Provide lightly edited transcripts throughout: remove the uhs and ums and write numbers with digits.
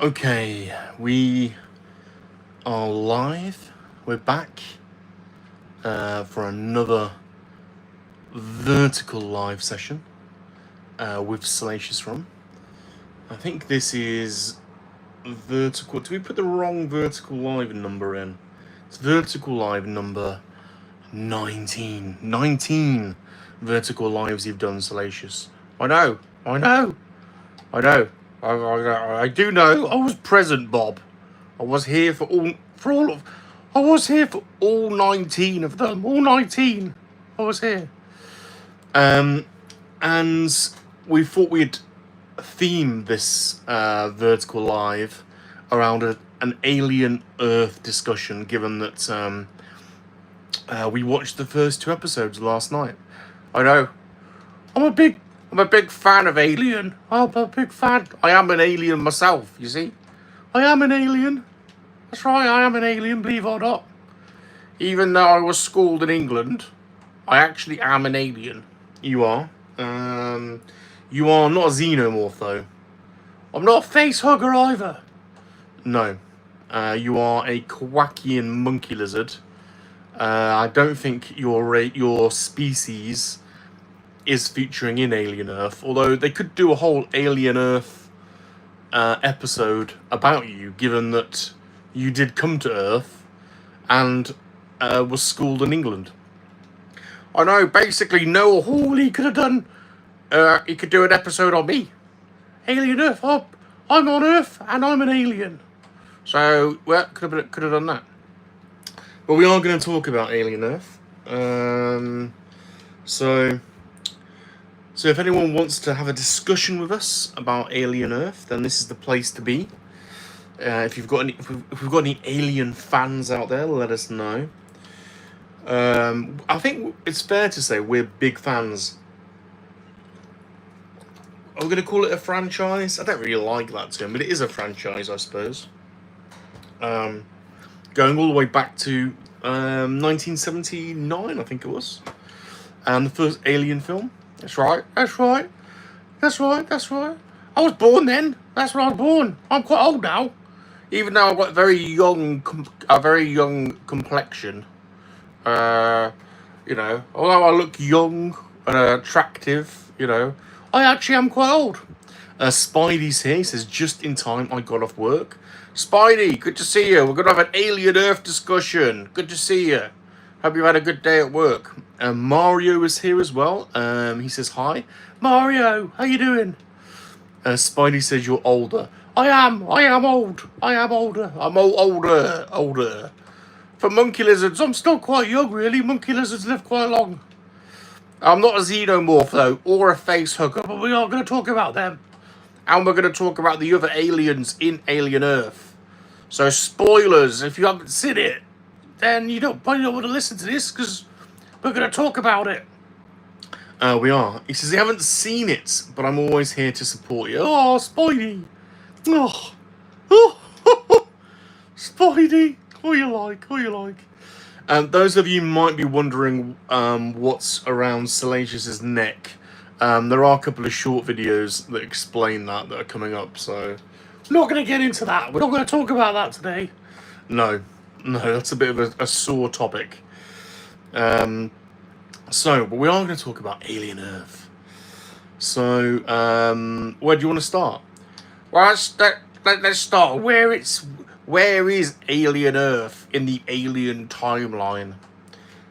Okay, we are live. We're back for another vertical live session with Salacious Rum. I think this is vertical. Did we put the wrong vertical live number in? It's vertical live number 19. 19 vertical lives you've done, Salacious. I know. I do know. I was present, Bob. I was here for I was here for all 19 of them. All 19. I was here. And we thought we'd theme this vertical live around an alien Earth discussion, given that we watched the first 2 episodes last night. I know. I'm a big fan of Alien. I'm a big fan. I am an alien myself, you see. I am an alien. That's right, I am an alien, believe it or not. Even though I was schooled in England, I actually am an alien. You are. You are not a xenomorph, though. I'm not a facehugger either. No. You are a KoWaKiaN MoNKey-LiZaRD. I don't think your species is featuring in Alien Earth, although they could do a whole Alien Earth episode about you, given that you did come to Earth and was schooled in England. I know, basically Noah Hawley could have done, he could do an episode on me. Alien Earth, I'm on Earth and I'm an alien. So, well, could have done that. But we are going to talk about Alien Earth. So if anyone wants to have a discussion with us about Alien Earth, then this is the place to be. If we've got any Alien fans out there, let us know. I think it's fair to say we're big fans. Are we going to call it a franchise? I don't really like that term, but it is a franchise, I suppose. Going all the way back to 1979, I think it was. And the first Alien film. That's right. I was born then. That's when I was born. I'm quite old now. Even though I've got a very young complexion. You know, although I look young and attractive, you know, I actually am quite old. Spidey's here. He says, just in time I got off work. Spidey, good to see you. We're going to have an Alien Earth discussion. Good to see you. Hope you've had a good day at work. Mario is here as well. He says, hi. Mario, how you doing? Spidey says you're older. I am old. I'm older. For monkey lizards, I'm still quite young, really. Monkey lizards live quite long. I'm not a xenomorph, though, or a face hugger, but we are going to talk about them. And we're going to talk about the other aliens in Alien Earth. So, spoilers, if you haven't seen it, then you probably don't want to listen to this, because we're going to talk about it. We are. He says, I haven't seen it, but I'm always here to support you. Oh, Spidey. Oh. Spidey. Who you like? Those of you might be wondering what's around Salacious's neck. There are a couple of short videos that explain that are coming up, so we're not going to get into that. We're not going to talk about that today. No, that's a bit of a sore topic. But we are going to talk about Alien Earth. So, where do you want to start? Well, let's start. Where is Alien Earth in the Alien timeline?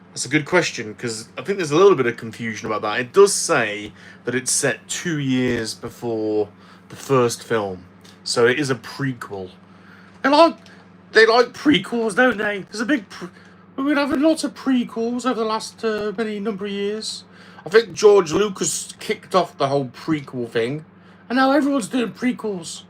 That's a good question, because I think there's a little bit of confusion about that. It does say that it's set 2 years before the first film, so it is a prequel. They like prequels, don't they? There's a big. We've been having lots of prequels over the last many number of years. I think George Lucas kicked off the whole prequel thing, and now everyone's doing prequels.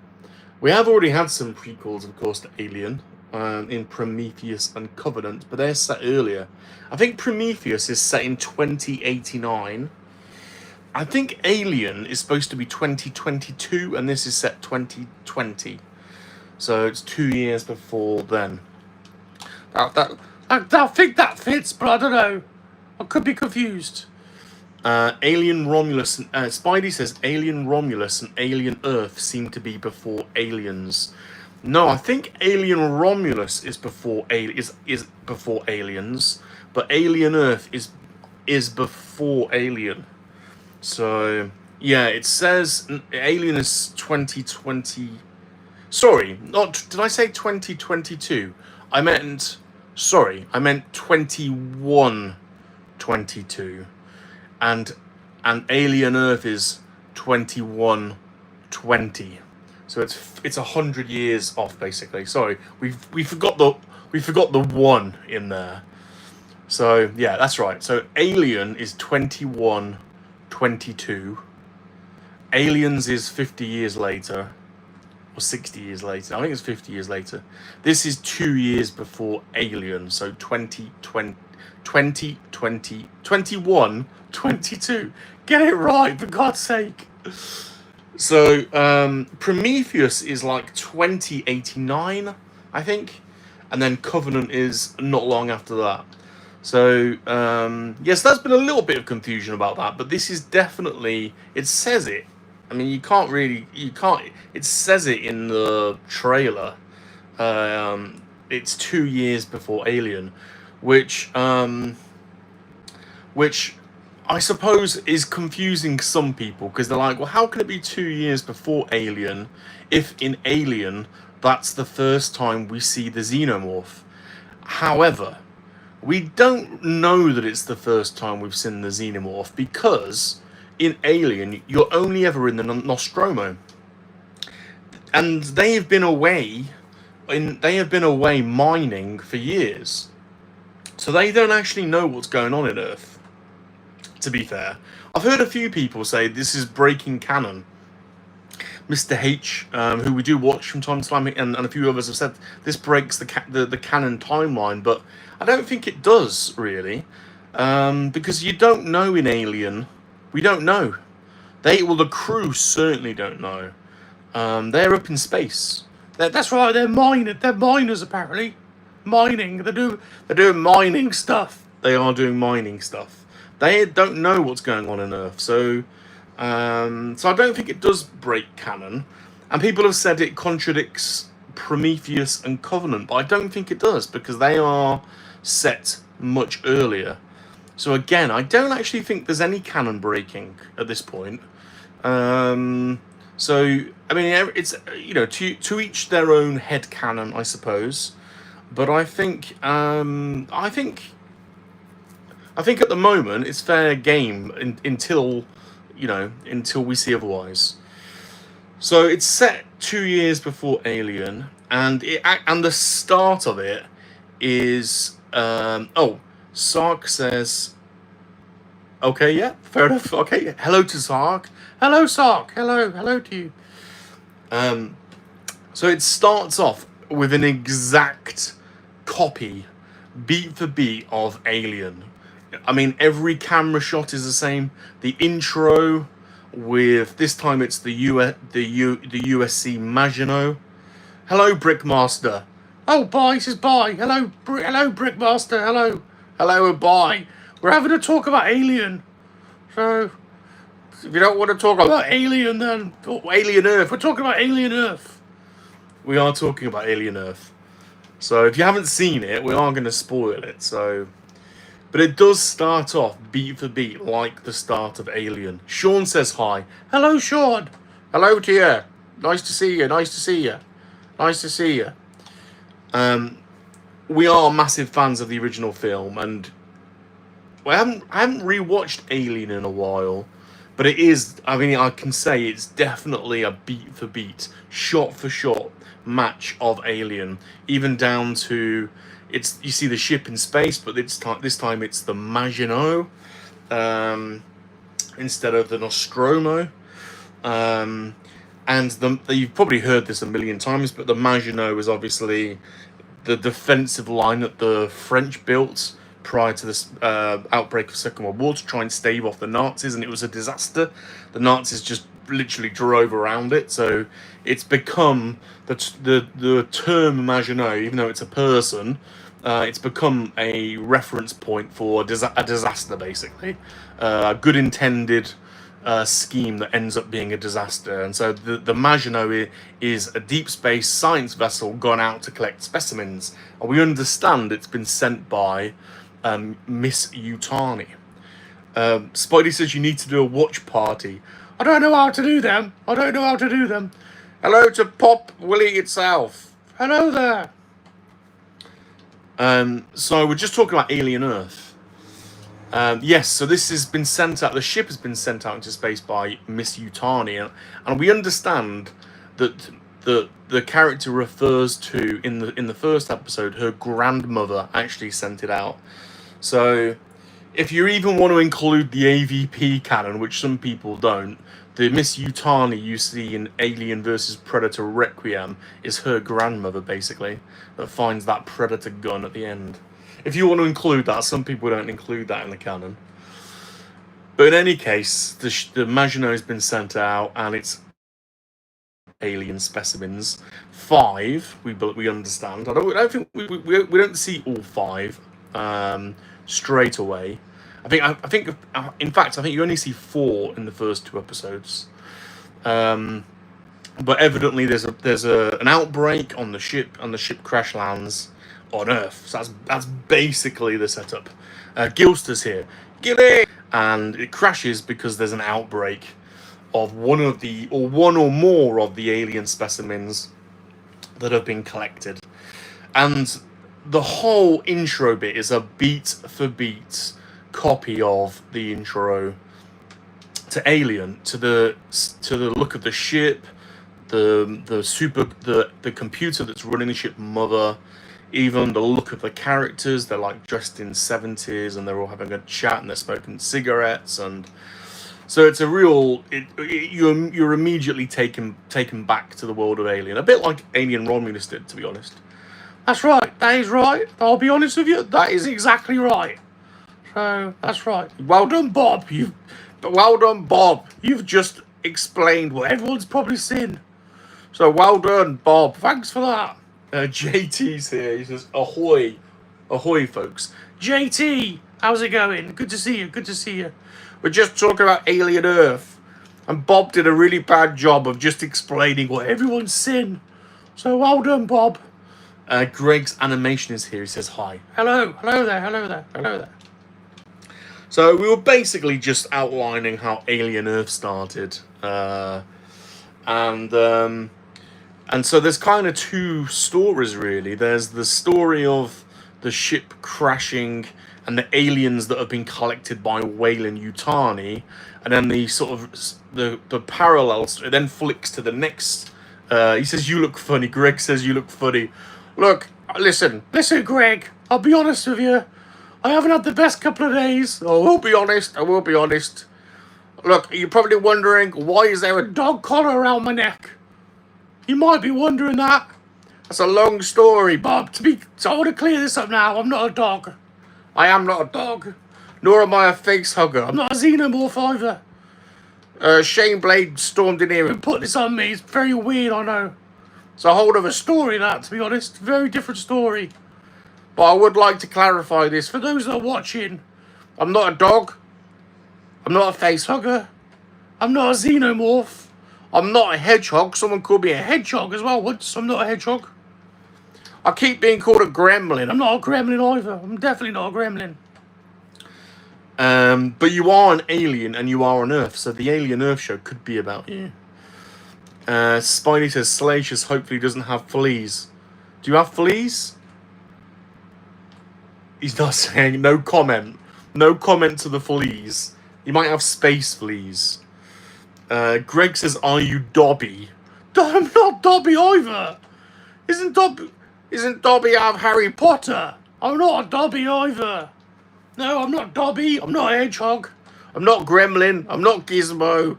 We have already had some prequels, of course, to Alien, in Prometheus and Covenant, but they're set earlier. I think Prometheus is set in 2089. I think Alien is supposed to be 2022, and this is set 2020. So it's 2 years before then. I think that fits, but I don't know. I could be confused. Alien Romulus. Spidey says Alien Romulus and Alien Earth seem to be before Aliens. No, I think Alien Romulus is before is before Aliens, but Alien Earth is before Alien. So yeah, it says Alien is 2020. Sorry, not did I say 2022? I meant 2122, and Alien Earth is 2120. So it's 100 years off basically. Sorry, we forgot the one in there. So yeah, that's right. So Alien is 2122. Aliens is 50 years later, or 60 years later. I think it's 50 years later. This is 2 years before Alien. So 2020, 2020, 21, 22. Get it right, for God's sake. So Prometheus is like 2089, I think, and then Covenant is not long after that. So yes, there's been a little bit of confusion about that, but this is definitely, it says it. I mean, it says it in the trailer. It's 2 years before Alien, which I suppose is confusing some people, because they're like, well, how can it be 2 years before Alien if in Alien that's the first time we see the xenomorph? However, we don't know that it's the first time we've seen the xenomorph, because in Alien you're only ever in the Nostromo, and they have been away mining for years, so they don't actually know what's going on in Earth. To be fair, I've heard a few people say this is breaking canon. Mr. H, who we do watch from time to time, and a few others have said this breaks the canon timeline, but I don't think it does really, because you don't know in Alien. We don't know. The crew certainly don't know. They're up in space. That's right. They're miners apparently. Mining. They're doing mining stuff. They are doing mining stuff. They don't know what's going on in Earth, so I don't think it does break canon. And people have said it contradicts Prometheus and Covenant, but I don't think it does, because they are set much earlier. So again, I don't actually think there's any canon breaking at this point. So I mean, it's, you know, to each their own head canon, I suppose. But I think at the moment it's fair game until we see otherwise. So it's set 2 years before Alien, and the start of it is Sark says, okay, yeah, fair enough. Okay, hello to Sark. Hello, Sark. Hello to you. So it starts off with an exact copy, beat for beat, of Alien. I mean, every camera shot is the same. The intro, with this time it's the USC Maginot. Hello, Brickmaster. Oh, bye. He says bye. Hello, Brickmaster. Hello, bye. We're having a talk about Alien. So if you don't want to talk about Alien, then Alien Earth. We're talking about Alien Earth. We are talking about Alien Earth. So if you haven't seen it, we are going to spoil it. So. But it does start off beat for beat like the start of Alien. Sean says hi. Hello, Sean. Hello to you. Nice to see you. We are massive fans of the original film, and I haven't rewatched Alien in a while, but it is, I mean, I can say it's definitely a beat for beat, shot for shot match of Alien, even down to, you see the ship in space, but this time it's the Maginot instead of the Nostromo. And you've probably heard this a million times, but the Maginot was obviously the defensive line that the French built prior to this outbreak of Second World War to try and stave off the Nazis, and it was a disaster. The Nazis just literally drove around it, so it's become the term Maginot, even though it's a person, It's become a reference point for a disaster, basically. A good intended scheme that ends up being a disaster. And so the Maginot is a deep space science vessel gone out to collect specimens. And we understand it's been sent by Miss Yutani. Spidey says you need to do a watch party. I don't know how to do them. I don't know how to do them. Hello to Pop Willie itself. Hello there. So we're just talking about Alien Earth. Yes, so this has been sent out. The ship has been sent out into space by Miss Yutani, and we understand that the character refers to in the first episode, her grandmother actually sent it out. So if you even want to include the AVP canon, which some people don't, the Miss Yutani you see in Alien vs Predator Requiem is her grandmother, basically, that finds that Predator gun at the end. If you want to include that, some people don't include that in the canon. But in any case, the Maginot has been sent out, and it's alien specimens. 5, we understand. I don't think we don't see all 5 straight away. I think in fact I think you only see 4 in the first 2 episodes. But evidently there's an outbreak on the ship, and the ship crash lands on Earth. So that's basically the setup. Gilster's here, Gilly, and it crashes because there's an outbreak of one or more of the alien specimens that have been collected, and the whole intro bit is a beat for beat copy of the intro to Alien, to the look of the ship, the computer that's running the ship, Mother, even the look of the characters. They're like dressed in 70s, and they're all having a chat, and they're smoking cigarettes, and so it's a real you're immediately taken back to the world of Alien, a bit like Alien Romulus did, to be honest. That's right, that is right. I'll be honest with you, that is exactly right. So that's right. Well done, Bob. You've just explained what everyone's probably seen. So well done, Bob. Thanks for that. JT's here. He says, ahoy. Ahoy, folks. JT, how's it going? Good to see you. Good to see you. We're just talking about Alien Earth, and Bob did a really bad job of just explaining what everyone's seen. So well done, Bob. Greg's animation is here. He says hi. Hello. Hello there. Hello there. Hello there. So we were basically just outlining how Alien Earth started, and so there's kind of 2 stories really. There's the story of the ship crashing and the aliens that have been collected by Weyland Yutani, and then the sort of the parallels. It then flicks to the next. He says, "You look funny." Greg says, "You look funny." Look, listen, Greg. I'll be honest with you. I haven't had the best couple of days. I will be honest. Look, you're probably wondering, why is there a dog collar around my neck? You might be wondering that. That's a long story, Bob. So I want to clear this up now. I'm not a dog. I am not a dog. Nor am I a face hugger. I'm not a xenomorph either. Shane Blade stormed in here and put this on me. It's very weird, I know. It's a whole other story, that, to be honest. Very different story. But I would like to clarify this for those that are watching. I'm not a dog. I'm not a face hugger. I'm not a xenomorph. I'm not a hedgehog. Someone called me a hedgehog as well once. I'm not a hedgehog. I keep being called a gremlin. I'm not a gremlin either. I'm definitely not a gremlin. But you are an alien and you are on Earth, so the Alien Earth show could be about you. Spidey says Salacious hopefully doesn't have fleas. Do you have fleas? He's not saying no comment. No comment to the fleas. You might have space fleas. Greg says, "Are you Dobby?" I'm not Dobby either. Isn't Dobby out of Harry Potter? I'm not a Dobby either. No, I'm not Dobby. I'm not a hedgehog. I'm not Gremlin. I'm not Gizmo.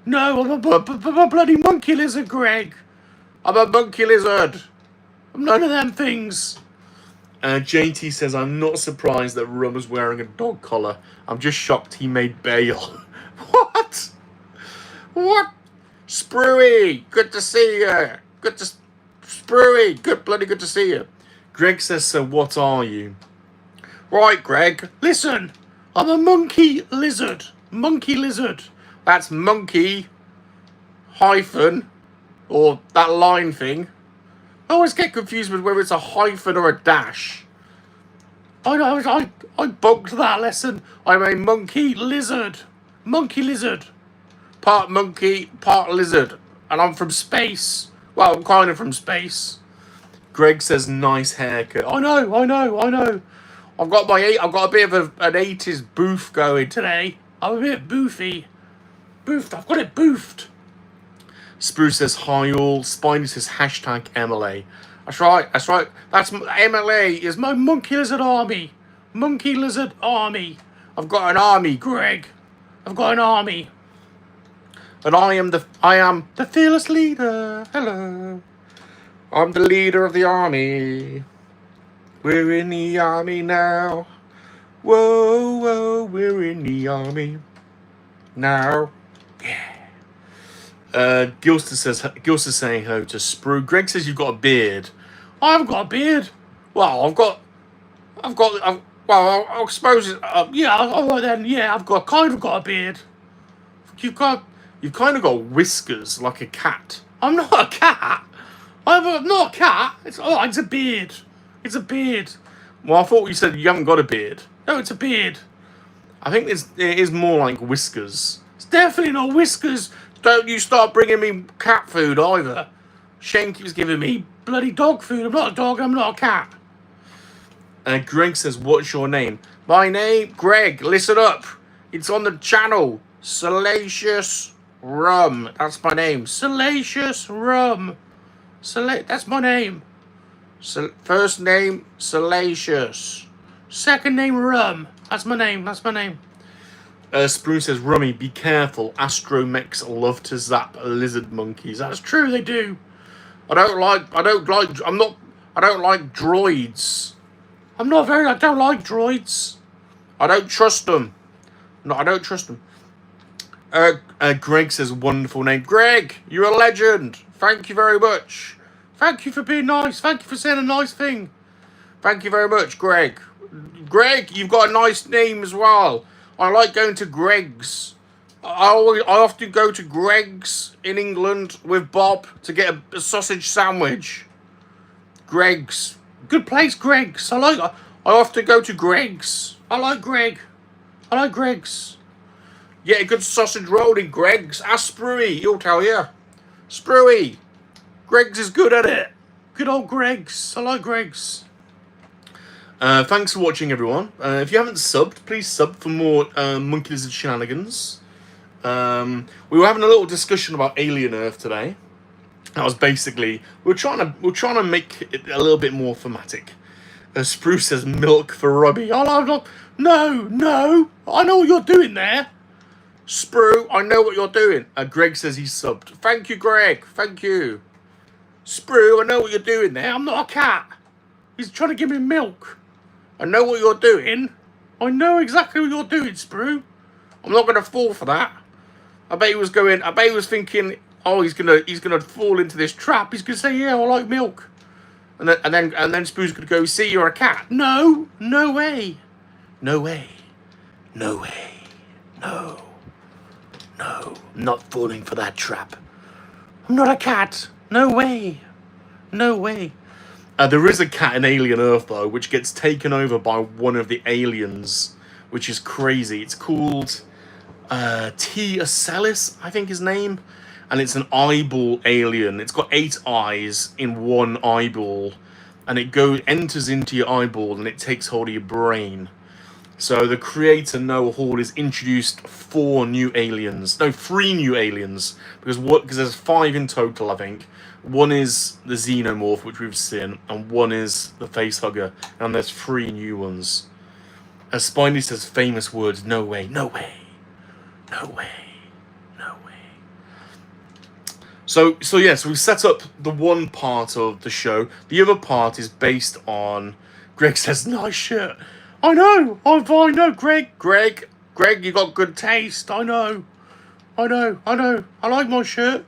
No, I'm a bloody monkey lizard, Greg. I'm a monkey lizard. I'm none of them things. JT says, "I'm not surprised that Rum is wearing a dog collar. I'm just shocked he made bail." What? What? Sprue, good to see you. Sprue, good to see you. Greg says, so what are you? Right, Greg, listen. I'm a monkey lizard. Monkey lizard. That's monkey hyphen, or that line thing. I always get confused with whether it's a hyphen or a dash. I bunked that lesson. I'm a monkey lizard. Monkey lizard. Part monkey, part lizard. And I'm from space. Well, I'm kind of from space. Greg says, nice haircut. I know. I've got a bit of an 80s boof going today. I'm a bit boofy. Boofed. I've got it boofed. Spruce says, hi all. Spiny says, hashtag MLA. That's right. That's MLA is my monkey lizard army. Monkey lizard army. I've got an army, Greg. I've got an army. And I am the fearless leader. Hello. I'm the leader of the army. We're in the army now. Whoa, whoa, we're in the army now. Yeah. Gilster saying hello to Sprue. Greg says you've got a beard. I haven't got a beard. Well, I suppose yeah. Oh, then yeah, I've kind of got a beard. You've kind of got whiskers like a cat. I'm not a cat. I'm not a cat. It's a beard. It's a beard. Well, I thought you said you haven't got a beard. No, it's a beard. I think it is more like whiskers. It's definitely not whiskers. Don't you start bringing me cat food either. Shane keeps giving me bloody dog food. I'm not a dog. I'm not a cat. Greg says, what's your name? My name, Greg. Listen up. It's on the channel. Salacious Rum. That's my name. Salacious Rum. That's my name. First name, Salacious. Second name, Rum. That's my name. Spoon says, Rummy, be careful. Astromechs love to zap lizard monkeys. That's true, they do. I don't like droids. I don't like droids. I don't trust them. No, I don't trust them. Greg says, wonderful name. Greg, you're a legend. Thank you very much. Thank you for being nice. Thank you for saying a nice thing. Thank you very much, Greg. Greg, you've got a nice name as well. I like going to Greg's. I often go to Greg's in England with Bob to get a sausage sandwich. Greg's. Good place, Greg's. I often go to Greg's. I like Greg's. Get a good sausage roll in Greg's. Ask Spruey, he'll tell you. Spruey. Greg's is good at it. Good old Greg's. I like Greg's. Thanks for watching, everyone. If you haven't subbed, please sub for more Monkey Lizard shenanigans. We were having a little discussion about Alien Earth today. That was basically we're trying to make it a little bit more thematic. Spruce says milk for Robbie. No, I know what you're doing there. Sprue, I know what you're doing. Greg says he's subbed. Thank you, Greg. Thank you. Sprue, I know what you're doing there. I'm not a cat. He's trying to give me milk. I know what you're doing. I know exactly what you're doing, Sprue. I'm not going to fall for that. I bet he was thinking, oh, he's gonna fall into this trap. He's gonna say, yeah, I like milk. And then Sprue's gonna go, see, you're a cat. No way. No. I'm not falling for that trap. I'm not a cat. No way. There is a cat in Alien Earth, though, which gets taken over by one of the aliens, which is crazy. It's called T. Acellis, I think his name. And it's an eyeball alien. It's got 8 eyes in one eyeball. And it enters into your eyeball and it takes hold of your brain. So the creator, Noah Hall, has introduced 3 new aliens. Because there's 5 in total, I think. One is the xenomorph, which we've seen, and one is the facehugger, and there's 3 new ones. As Spiny says famous words, no way. So we've set up the one part of the show. The other part is based on, Greg says, nice shirt. I know, Greg, you got good taste, I know. I like my shirt.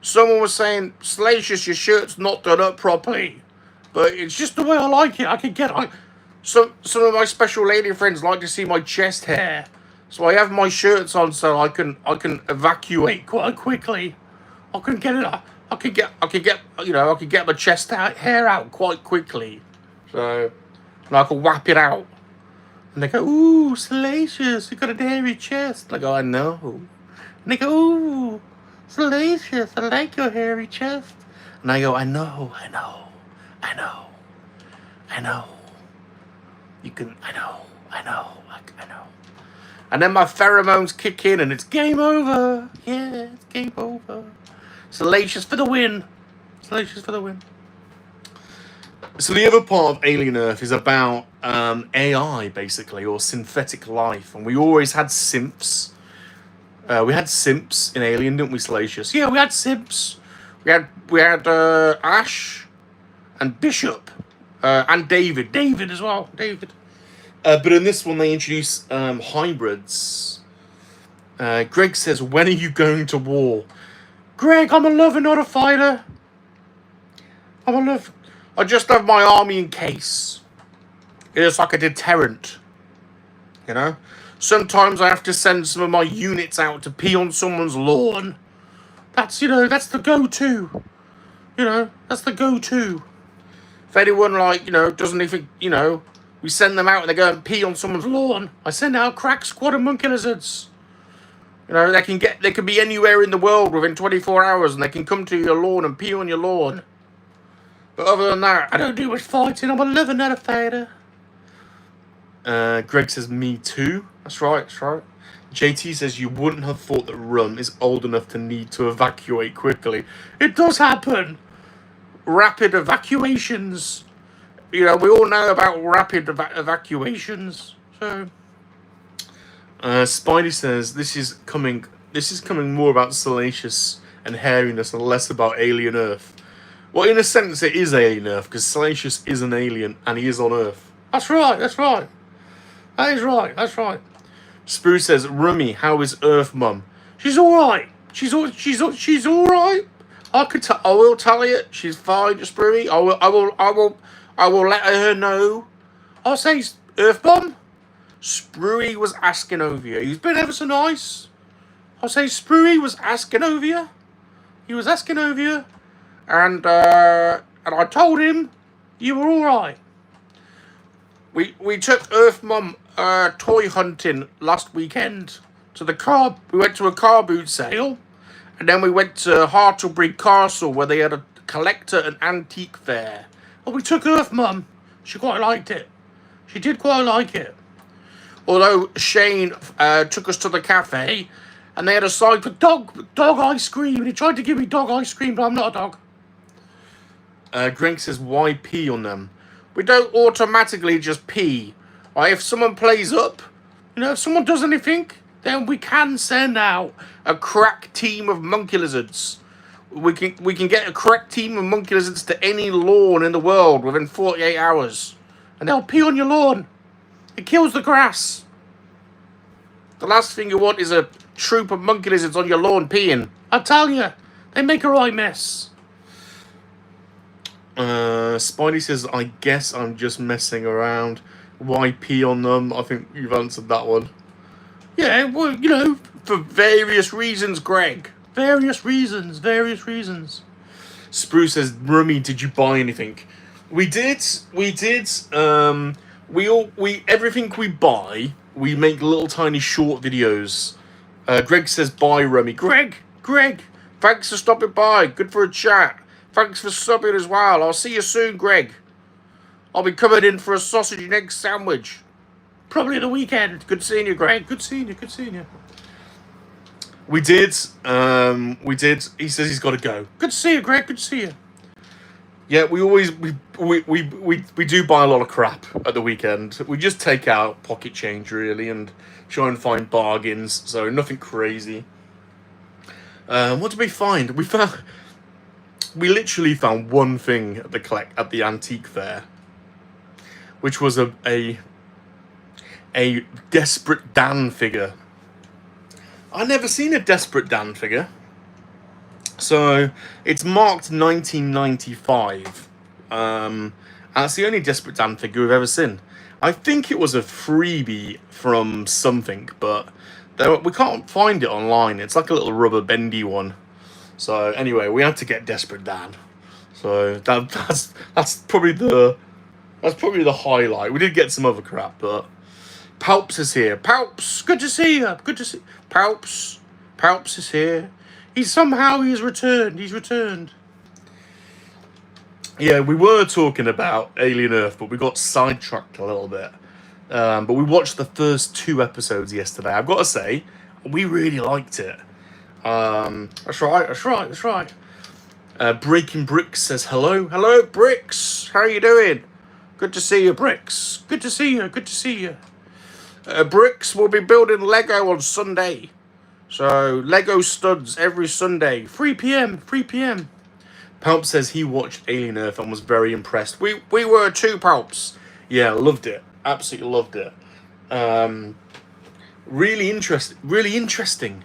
Someone was saying, Salacious, your shirt's not done up properly. But it's just the way I like it. I can get some of my special lady friends like to see my chest hair, so I have my shirts on so I can evacuate quite quickly. I can get my chest hair out quite quickly, so and I can whap it out. And they go, "Ooh, Salacious, you got a hairy chest." I go, "I know." And they go, "Ooh, Salacious, I like your hairy chest." And I go, "I know. You can, I know. And then my pheromones kick in and it's game over. Yeah, it's game over. Salacious for the win. So the other part of Alien Earth is about AI, basically, or synthetic life. And we always had simps. We had simps in Alien, didn't we, Salacious? Yeah, we had simps. We had Ash and Bishop and David as well. But in this one, they introduce hybrids. Greg says, "When are you going to war?" Greg, I'm a lover, not a fighter. I just have my army in case. It's like a deterrent, you know? Sometimes I have to send some of my units out to pee on someone's lawn. That's the go-to. That's the go-to. If anyone, doesn't even, we send them out and they go and pee on someone's lawn. I send out a crack squad of monkey lizards. They can be anywhere in the world within 24 hours and they can come to your lawn and pee on your lawn. But other than that, I don't do much fighting. I'm a lover, not a fighter. Greg says, "Me too." That's right. JT says, "You wouldn't have thought that Rum is old enough to need to evacuate quickly." It does happen. Rapid evacuations. We all know about rapid evacuations. So, Spidey says, this is coming more about Salacious and hairiness and less about Alien Earth. Well, in a sense, it is Alien Earth, because Salacious is an alien, and he is on Earth. That's right. That is right. Spruce says, "Rummy, how is Earth, Mum?" She's alright. She's alright. I will tell you, she's fine, Sprue. I will let her know. I'll say, "Earth Mum, Sprue was asking over you. He's been ever so nice." I'll say, "Sprue was asking over you. He was asking over you. And I told him you were alright." We took Earth Mum toy hunting last weekend to the car. We went to a car boot sale, and then we went to Hartlebury Castle where they had a collector and antique fair. Well, we took Earth Mum. She quite liked it. She did quite like it. Although Shane took us to the cafe, and they had a sign for dog ice cream, and he tried to give me dog ice cream, but I'm not a dog. Greg says, "Why pee on them?" We don't automatically just pee. If someone plays up, if someone does anything, then we can send out a crack team of monkey lizards. We can get a crack team of monkey lizards to any lawn in the world within 48 hours. And they'll pee on your lawn. It kills the grass. The last thing you want is a troop of monkey lizards on your lawn peeing. I tell you, they make a right mess. Spidey says, "I guess I'm just messing around. Why pee on them?" I think you've answered that one. Yeah, well, for various reasons, Greg. Various reasons. Spruce says, "Rummy, did you buy anything?" We did. Everything we buy, we make little tiny short videos. Greg says, "Bye, Rummy." Greg, thanks for stopping by. Good for a chat. Thanks for subbing as well. I'll see you soon, Greg. I'll be coming in for a sausage and egg sandwich. Probably the weekend. Good seeing you, Greg. Good seeing you. We did. He says he's got to go. Good to see you, Greg. Good to see you. Yeah, we do buy a lot of crap at the weekend. We just take out pocket change, really, and try and find bargains. So nothing crazy. What did we find? We literally found one thing at the antique fair, which was a Desperate Dan figure. I never seen a Desperate Dan figure. So it's marked 1995. That's the only Desperate Dan figure we've ever seen. I think it was a freebie from something, but we can't find it online. It's like a little rubber bendy one. So anyway, we had to get Desperate Dan. So that's probably the highlight. We did get some other crap, but Palps is here. Palps, good to see you. Good to see Palps. Palps is here. He's returned. He's returned. Yeah, we were talking about Alien Earth, but we got sidetracked a little bit. But we watched the first 2 episodes yesterday. I've got to say, we really liked it. That's right. Breaking Bricks says hello. Hello, Bricks. How are you doing? Good to see you, Bricks. Good to see you. Bricks will be building Lego on Sunday. So, Lego studs every Sunday. 3 p.m. Palp says he watched Alien Earth and was very impressed. We were too, Palps. Yeah, loved it. Absolutely loved it. Really interesting.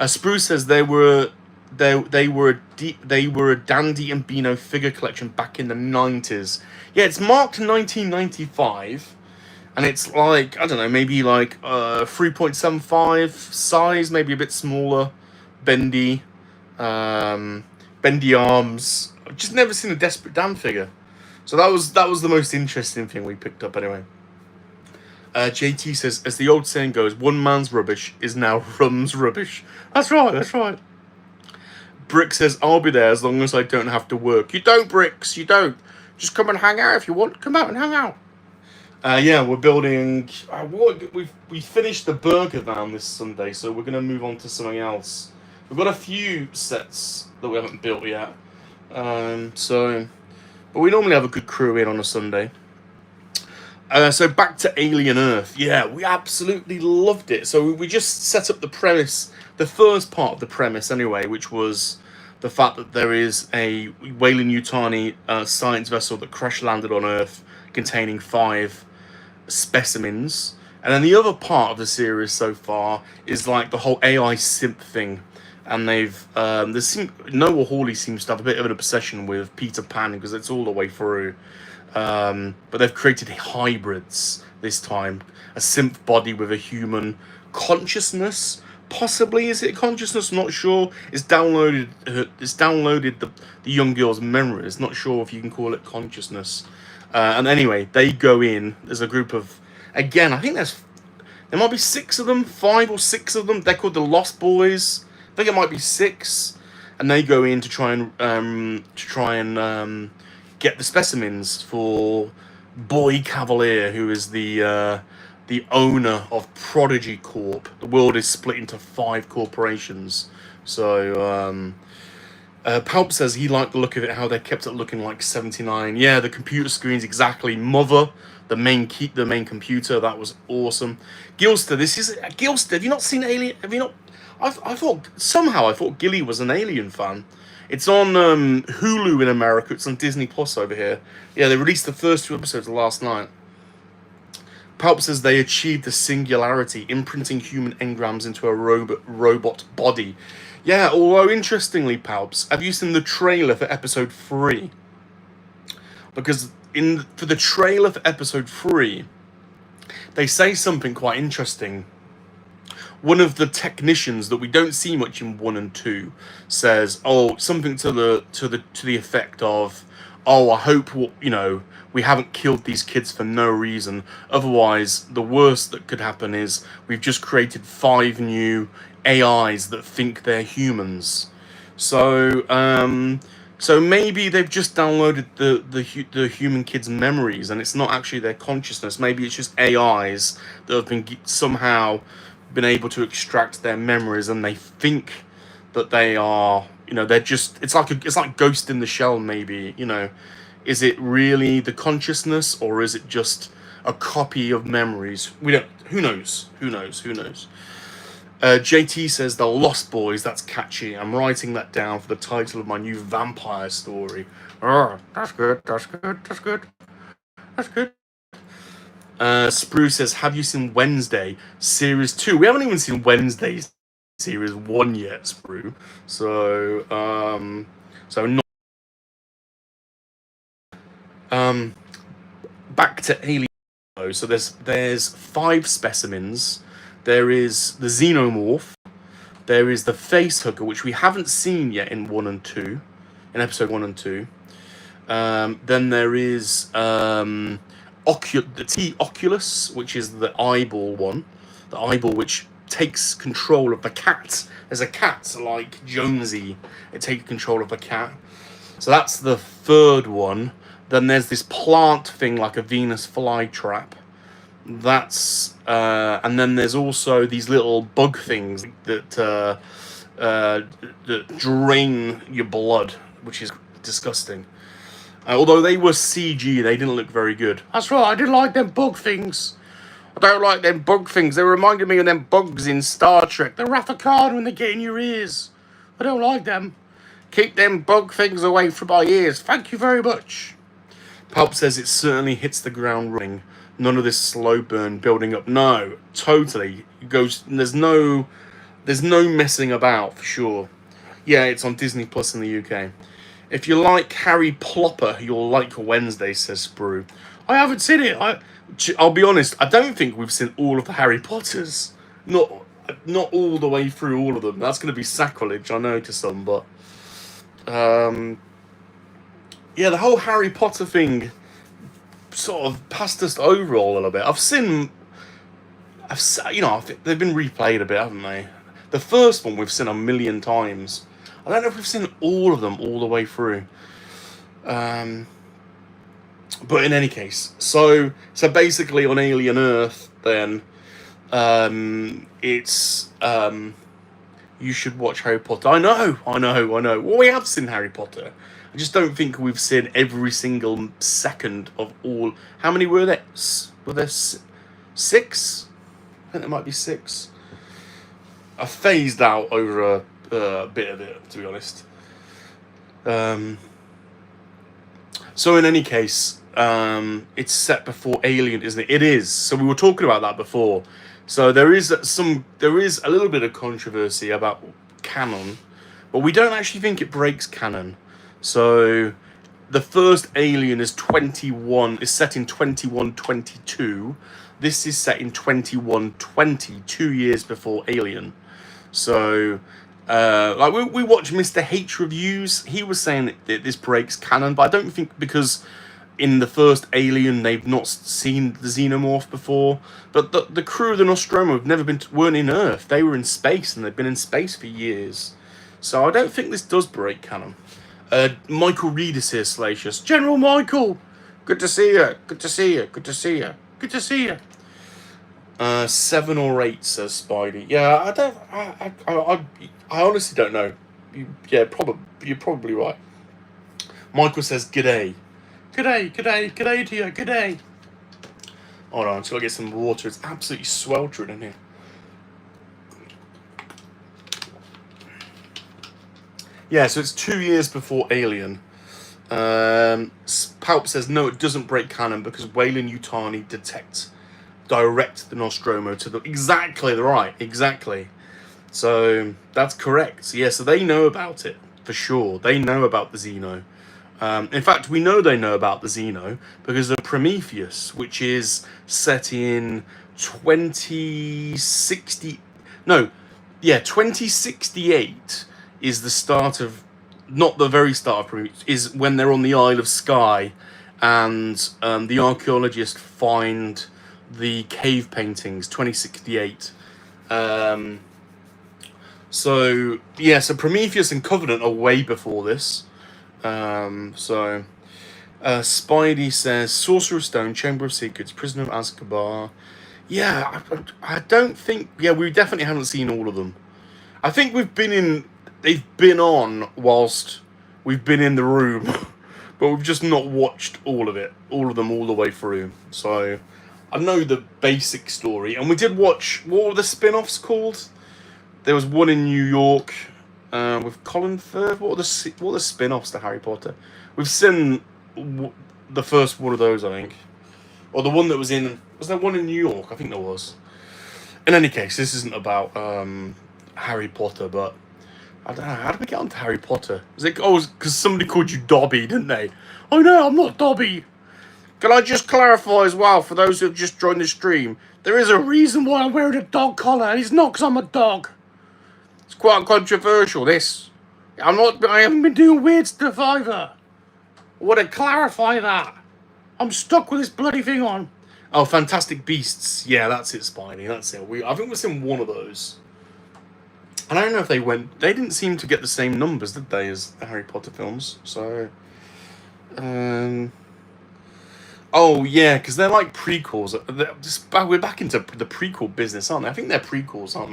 Spruce says they were a Dandy and Beano figure collection back in the 90s. Yeah, it's marked 1995, and it's like, I don't know, maybe like 3.75 size, maybe a bit smaller, bendy arms. I've just never seen a Desperate Dan figure, so that was the most interesting thing we picked up anyway. JT says, as the old saying goes, one man's rubbish is now Rum's rubbish. That's right. Brick says, I'll be there as long as I don't have to work. You don't, Bricks, you don't. Just come and hang out if you want. Come out and hang out. Yeah, we're building... we finished the burger van this Sunday, so we're going to move on to something else. We've got a few sets that we haven't built yet. But we normally have a good crew in on a Sunday. So back to Alien Earth. Yeah, we absolutely loved it. So we just set up the premise, the first part of the premise anyway, which was the fact that there is a Weyland-Yutani science vessel that crash landed on Earth containing 5 specimens. And then the other part of the series so far is like the whole AI simp thing. And they've Noah Hawley seems to have a bit of an obsession with Peter Pan because it's all the way through. But they've created hybrids this time. A synth body with a human consciousness. Possibly, is it consciousness? Not sure. It's downloaded the young girl's memories. Not sure if you can call it consciousness. And anyway, they go in. There's a group of, again, I think there might be 6 of them, 5 or 6 of them. They're called the Lost Boys. I think it might be 6. And they go in to try and get the specimens for Boy Cavalier, who is the owner of Prodigy Corp. The world is split into 5 corporations. So Palp says he liked the look of it, how they kept it looking like 79. Yeah, the computer screens exactly. Mother, the main computer, that was awesome. Gilster, Gilster. Have you not seen Alien? Have you not? I thought Gilly was an Alien fan. It's on Hulu in America. It's on Disney Plus over here. Yeah, they released the first 2 episodes last night. Palp says they achieved the singularity, imprinting human engrams into a robot body. Yeah, although interestingly, Palps, have you seen the trailer for episode 3? Because for the trailer for episode 3, they say something quite interesting. One of the technicians that we don't see much in 1 and 2 says, something to the effect of, I hope we haven't killed these kids for no reason. Otherwise, the worst that could happen is we've just created 5 new AIs that think they're humans. So maybe they've just downloaded the human kids' memories, and it's not actually their consciousness. Maybe it's just AIs that have been somehow been able to extract their memories, and they think that they are, they're just, it's like Ghost in the Shell, maybe. Is it really the consciousness, or is it just a copy of memories? Who knows. JT says the Lost Boys. That's catchy. I'm writing that down for the title of my new vampire story. That's good. Spruce says, have you seen Wednesday series 2? We haven't even seen Wednesday series 1 yet, Spruce. So not. Back to Alien. So there's 5 specimens. There is the Xenomorph. There is the Facehugger, which we haven't seen yet in 1 and 2, in episode 1 and 2. Then there is the T Oculus, which is the eyeball one. The eyeball which takes control of the cat. There's a cat like Jonesy. It takes control of the cat. So that's the 3rd one. Then there's this plant thing like a Venus flytrap. That's and then there's also these little bug things that drain your blood, which is disgusting. Although they were CG, they didn't look very good. That's right, I didn't like them bug things. I don't like them bug things. They reminded me of them bugs in Star Trek. The Rathacana when they get in your ears. I don't like them. Keep them bug things away from my ears. Thank you very much. Pulp says it certainly hits the ground running. None of this slow burn building up. No, totally. It goes. There's no messing about for sure. Yeah, it's on Disney Plus in the UK. If you like Harry Plopper, you'll like Wednesday, says Sprue. I haven't seen it. I'll be honest. I don't think we've seen all of the Harry Potters. Not all the way through all of them. That's going to be sacrilege, I know, to some, but yeah, the whole Harry Potter thing sort of passed us over a little bit. They've been replayed a bit, haven't they? The first one we've seen a million times. I don't know if we've seen all of them all the way through. But in any case, so basically on Alien Earth, then it's you should watch Harry Potter. I know. Well, we have seen Harry Potter. I just don't think we've seen every single second of all. How many were there? Were there 6? I think there might be 6. I phased out over a bit of it, to be honest. So in any case, it's set before Alien, isn't it? It is. So we were talking about that before. So there is a little bit of controversy about canon, but we don't actually think it breaks canon. So the first Alien is set in 2122. This is set in 2120, 2 years before Alien. So we watched Mr. H reviews. He was saying that this breaks canon, but I don't think, because in the first Alien they've not seen the Xenomorph before. But the crew of the Nostromo weren't in Earth. They were in space, and they've been in space for years. So I don't think this does break canon. Michael Reed is here, Salacious. General Michael! Good to see you. Good to see you. Good to see you. Good to see you. 7 or 8, says Spidey. Yeah, I honestly don't know. You're probably right. Michael says, g'day. G'day to you, g'day. Hold on, until I get some water. It's absolutely sweltering in here. Yeah, so it's 2 years before Alien. Palp says, no, it doesn't break canon because Weyland Yutani direct the Nostromo to the... Exactly right, exactly. So, that's correct. So, yeah, so they know about it, for sure. They know about the Xeno. In fact, we know they know about the Xeno because of Prometheus, which is set in 2060... No, yeah, 2068 is the start of... Not the very start of Prometheus, is when they're on the Isle of Skye and the archaeologists find the cave paintings, 2068. So, yeah, so Prometheus and Covenant are way before this. Spidey says, Sorcerer's Stone, Chamber of Secrets, Prisoner of Azkaban. Yeah, I don't think... Yeah, we definitely haven't seen all of them. I think they've been on whilst we've been in the room, but we've just not watched all of them all the way through. So I know the basic story, and we did watch, what were the spin-offs called? There was one in New York with Colin Firth. What were the spin-offs to Harry Potter? We've seen the first one of those, I think, or the one that was there one in New York? I think there was. In any case, this isn't about Harry Potter, but I don't know, how did we get onto Harry Potter? Was it because somebody called you Dobby, didn't they? Oh no, I'm not Dobby. Can I just clarify as well, for those who have just joined the stream, there is a reason why I'm wearing a dog collar, and it's not because I'm a dog. It's quite controversial, this. I haven't been doing weird stuff either. I want to clarify that. I'm stuck with this bloody thing on. Oh, Fantastic Beasts. Yeah, that's it, Spidey. That's it. I think we've seen one of those. And I don't know if they didn't seem to get the same numbers, did they, as the Harry Potter films? So, oh, yeah, because they're like prequels. We're back into the prequel business, aren't they? I think they're prequels, aren't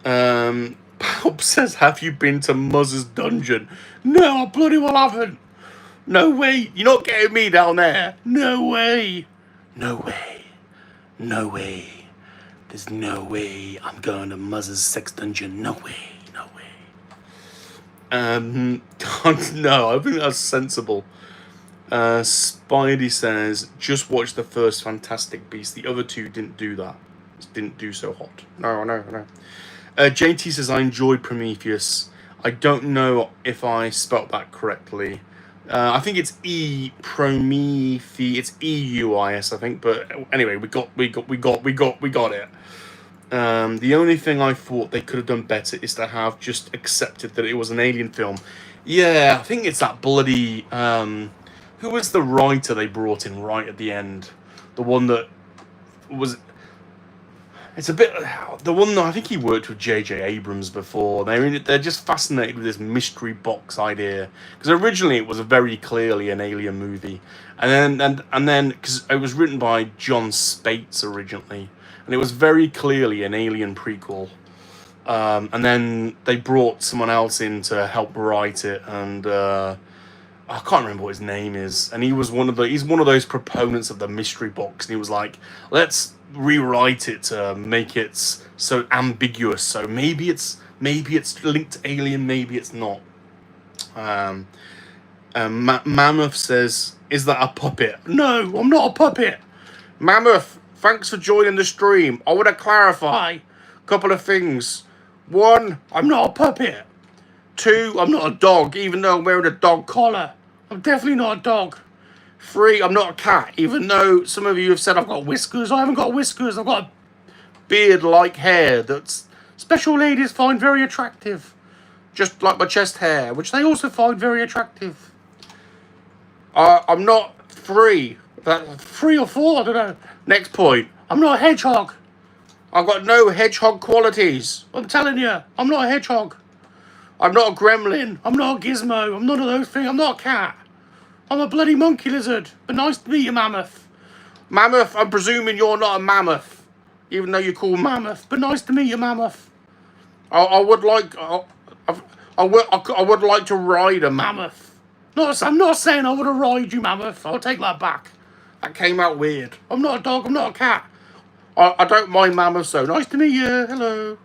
they? Bob says, have you been to Muzz's dungeon? No, I bloody well haven't. No way. You're not getting me down there. No way. No way. No way. There's no way I'm going to Muzz's sex dungeon. No way. No way. No, I think that's sensible. Spidey says, just watch the first Fantastic Beast. The other two didn't do that. Didn't do so hot. No. JT says, I enjoyed Prometheus. I don't know if I spelt that correctly. I think it's Prometheus. It's EUIS, I think. But anyway, we got it. The only thing I thought they could have done better is to have just accepted that it was an alien film. Yeah, I think it's that bloody... who was the writer they brought in right at the end? The one that was... It's a bit... The one that I think he worked with J.J. Abrams before. They're just fascinated with this mystery box idea. Because originally it was very clearly an alien movie. And then because it was written by John Spates originally. And it was very clearly an alien prequel. And then they brought someone else in to help write it. And I can't remember what his name is. And he's one of those proponents of the mystery box. And he was like, let's rewrite it to make it so ambiguous. So maybe it's linked to alien, maybe it's not. Mammoth says, is that a puppet? No, I'm not a puppet. Mammoth, thanks for joining the stream. I want to clarify a couple of things. One, I'm not a puppet. Two, I'm not a dog, even though I'm wearing a dog collar. I'm definitely not a dog. 3, I'm not a cat, even though some of you have said I've got whiskers. I haven't got whiskers. I've got a beard-like hair that special ladies find very attractive. Just like my chest hair, which they also find very attractive. I'm not 3. 3 or 4, I don't know. Next point, I'm not a hedgehog. I've got no hedgehog qualities. I'm telling you, I'm not a hedgehog. I'm not a gremlin. I'm not a gizmo. I'm none of those things. I'm not a cat. I'm a bloody monkey lizard. But nice to meet you, Mammoth. Mammoth, I'm presuming you're not a mammoth. Even though you're called Mammoth. But nice to meet you, Mammoth. I would like to ride a mammoth. I'm not saying I want to ride you, Mammoth. I'll take that back. That came out weird. I'm not a dog. I'm not a cat. I don't mind mammoths, though. Nice to meet you. Hello.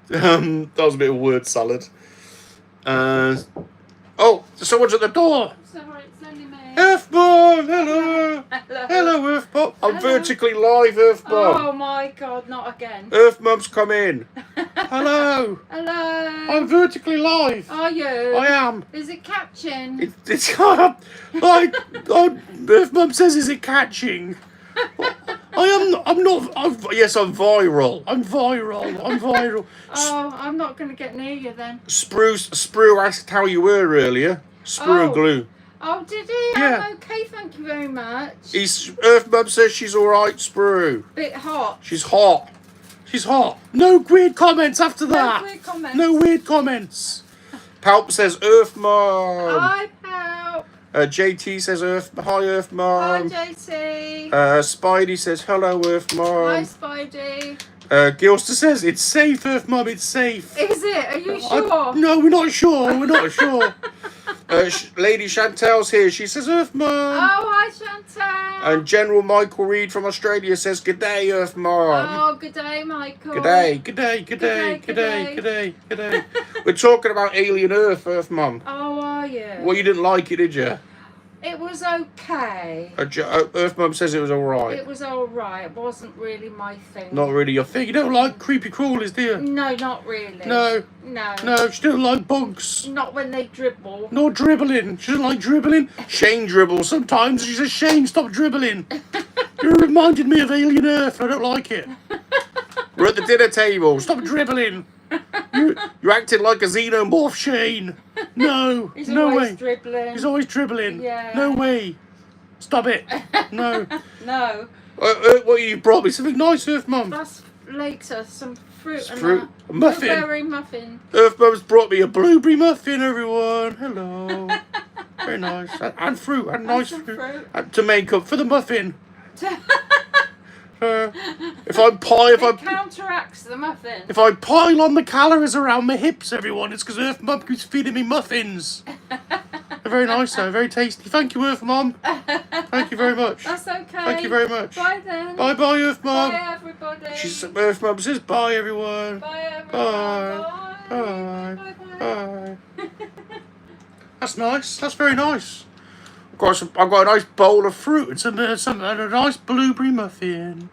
That was a bit of word salad. Oh, someone's at the door. Sorry, it's only me. Earthbomb, hello. Hello. Hello, Earthbomb. I'm vertically live, Earthbomb. Oh my God, not again. Earthmom's come in. Hello. Hello. I'm vertically live. Are you? I am. Is it catching? It's Earthmom says, is it catching? I'm not. Yes, I'm viral. I'm viral. Oh, I'm not going to get near you then. Sprue asked how you were earlier. Sprue glue. Oh, did he? Yeah. I'm okay, thank you very much. Earthmom says she's alright, Sprue. Bit hot. She's hot. No weird comments after that. No weird comments. No weird comments. Palp says Earthmom. Hi, Pal. JT says hi Earthmom. Hi, JT. Spidey says hello Earthmom. Hi, Spidey. Gilster says it's safe Earthmom, it's safe. Is it? Are you sure? No, we're not sure. Lady Chantel's here. She says Earthmom. Oh, hi, Chantal. And General Michael Reed from Australia says good day Earthmom. Oh, good day, Michael. Good day. We're talking about Alien Earth, Earthmom. Oh, are you? Well, you didn't like it, did you? It was okay. Earth Mum says it was alright. It was alright. It wasn't really my thing. Not really your thing. You don't like creepy crawlies, do you? No, not really. No. No. No, she don't like bugs. Not when they dribble. Nor dribbling. She doesn't like dribbling. Shane dribbles sometimes. She says, Shane, stop dribbling. You reminded me of Alien Earth. I don't like it. We're at the dinner table. Stop dribbling. You're acting like a xenomorph, Shane. No. He's no always way. dribbling. He's always dribbling. Yeah. No way. Stop it. No. No. What you brought me? Something nice, Earth Mum. That's later. Some fruit and Fruit. a Muffin. blueberry muffin. Earth Mum's brought me a blueberry muffin, everyone. Hello. Very nice. And fruit. And nice some fruit. To make up for the muffin. If I counteracts the muffin. If I pile on the calories around my hips, everyone, it's because Earth Mum keeps feeding me muffins. They're very nice, though. Very tasty. Thank you, Earth Mum. Thank you very much. That's okay. Thank you very much. Bye then. Bye, bye, Earth Mum. Bye, everybody. Earth Mum says bye, everyone. Bye, everyone. Bye. Bye. Bye. Bye. That's nice. That's very nice. I've got a nice bowl of fruit and a nice blueberry muffin.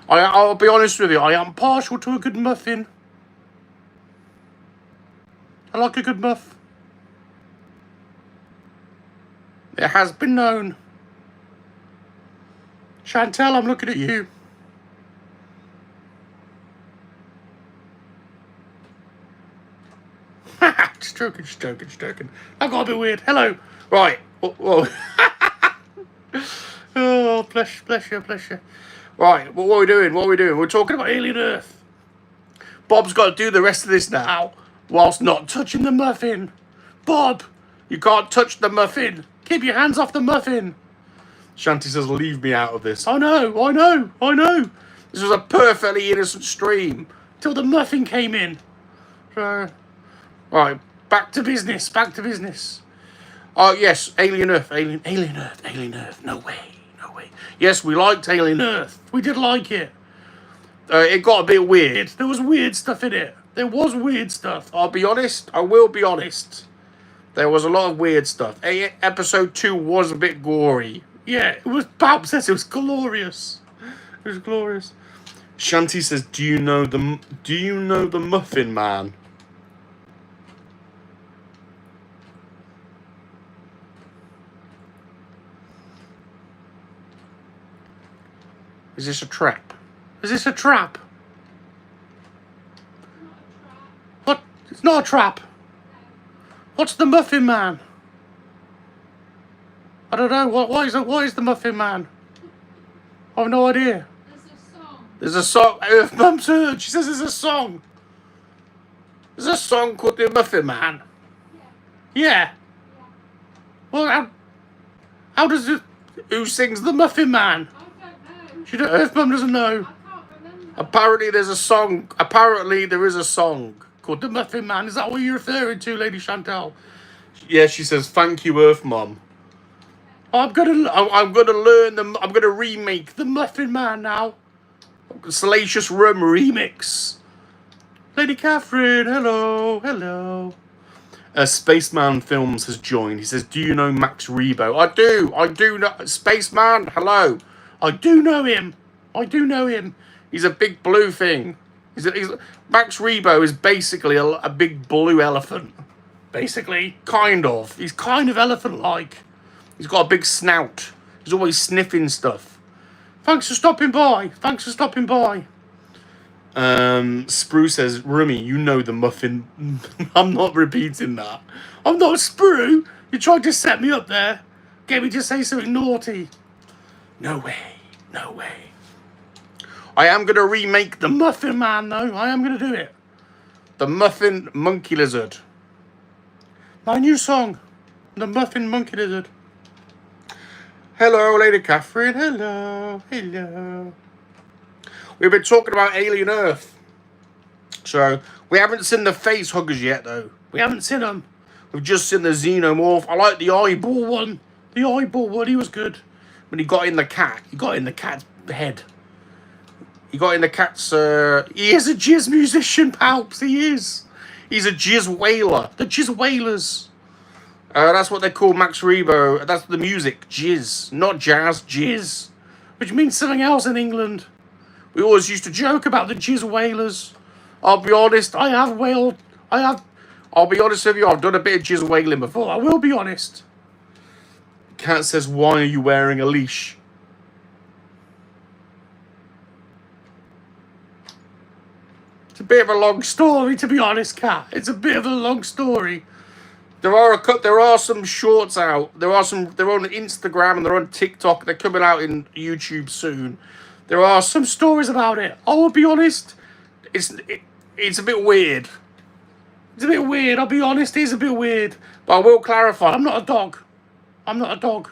I'll be honest with you, I am partial to a good muffin. I like a good muff. It has been known. Chantel, I'm looking at you. Joking. That got a bit weird. Hello. Right. Whoa. Oh, bless you. Right, what are we doing? We're talking about Alien Earth. Bob's got to do the rest of this now, whilst not touching the muffin. Bob, you can't touch the muffin. Keep your hands off the muffin. Shanti says, leave me out of this. I know. This was a perfectly innocent stream, till the muffin came in. So, right, back to business. Oh, yes, Alien Earth. No way. Yes, we liked Alien Earth. We did like it. It got a bit weird. There was weird stuff in it. I'll be honest. I will be honest. There was a lot of weird stuff. Episode 2 was a bit gory. Yeah, it was. Bab says it was glorious. Shanti says, do you know the Muffin Man? Is this a trap? What? It's not a trap. What's the Muffin Man? I don't know. What is the Muffin Man? I have no idea. There's a song. Earth Mum's heard. She says there's a song. There's a song called The Muffin Man. Yeah. Well, how does it? Who sings The Muffin Man? Earth Mum doesn't know. Apparently there is a song called The Muffin Man. Is that what you're referring to, Lady Chantal? Yeah, she says, thank you, Earth Mum. I'm gonna remake The Muffin Man now. Salacious Rum remix. Lady Catherine, hello. Spaceman Films has joined. He says, do you know Max Rebo? I do know. Spaceman, hello. I do know him. He's a big blue thing. Max Rebo is basically a big blue elephant. Basically, kind of. He's kind of elephant-like. He's got a big snout. He's always sniffing stuff. Thanks for stopping by. Sprue says, Rummy, you know the muffin. I'm not repeating that. I'm not Sprue. You tried to set me up there. Get me to say something naughty. No way. I am going to remake the Muffin Man, though. I am going to do it. The Muffin Monkey-LiZaRD. My new song. The Muffin Monkey-LiZaRD. Hello, Lady Catherine. Hello. We've been talking about Alien Earth. So, we haven't seen the face huggers yet, though. We haven't seen them. We've just seen the xenomorph. I like the eyeball one. He was good. When he got in the cat's head. He got in the cat's, he is a jizz musician, Palps, he is. He's a jizz whaler. The jizz whalers. That's what they call Max Rebo. That's the music, jizz, not jazz, jizz, which means something else in England. We always used to joke about the jizz whalers. I'll be honest, I'll be honest with you, I've done a bit of jizz whaling before. I will be honest. Cat says, why are you wearing a leash? It's a bit of a long story, to be honest, Cat. It's a bit of a long story. There are some shorts out. They're on Instagram and they're on TikTok. They're coming out in YouTube soon. There are some stories about it. I will be honest. It's a bit weird. It's a bit weird. I'll be honest. It's a bit weird. But I will clarify. I'm not a dog. I'm not a dog.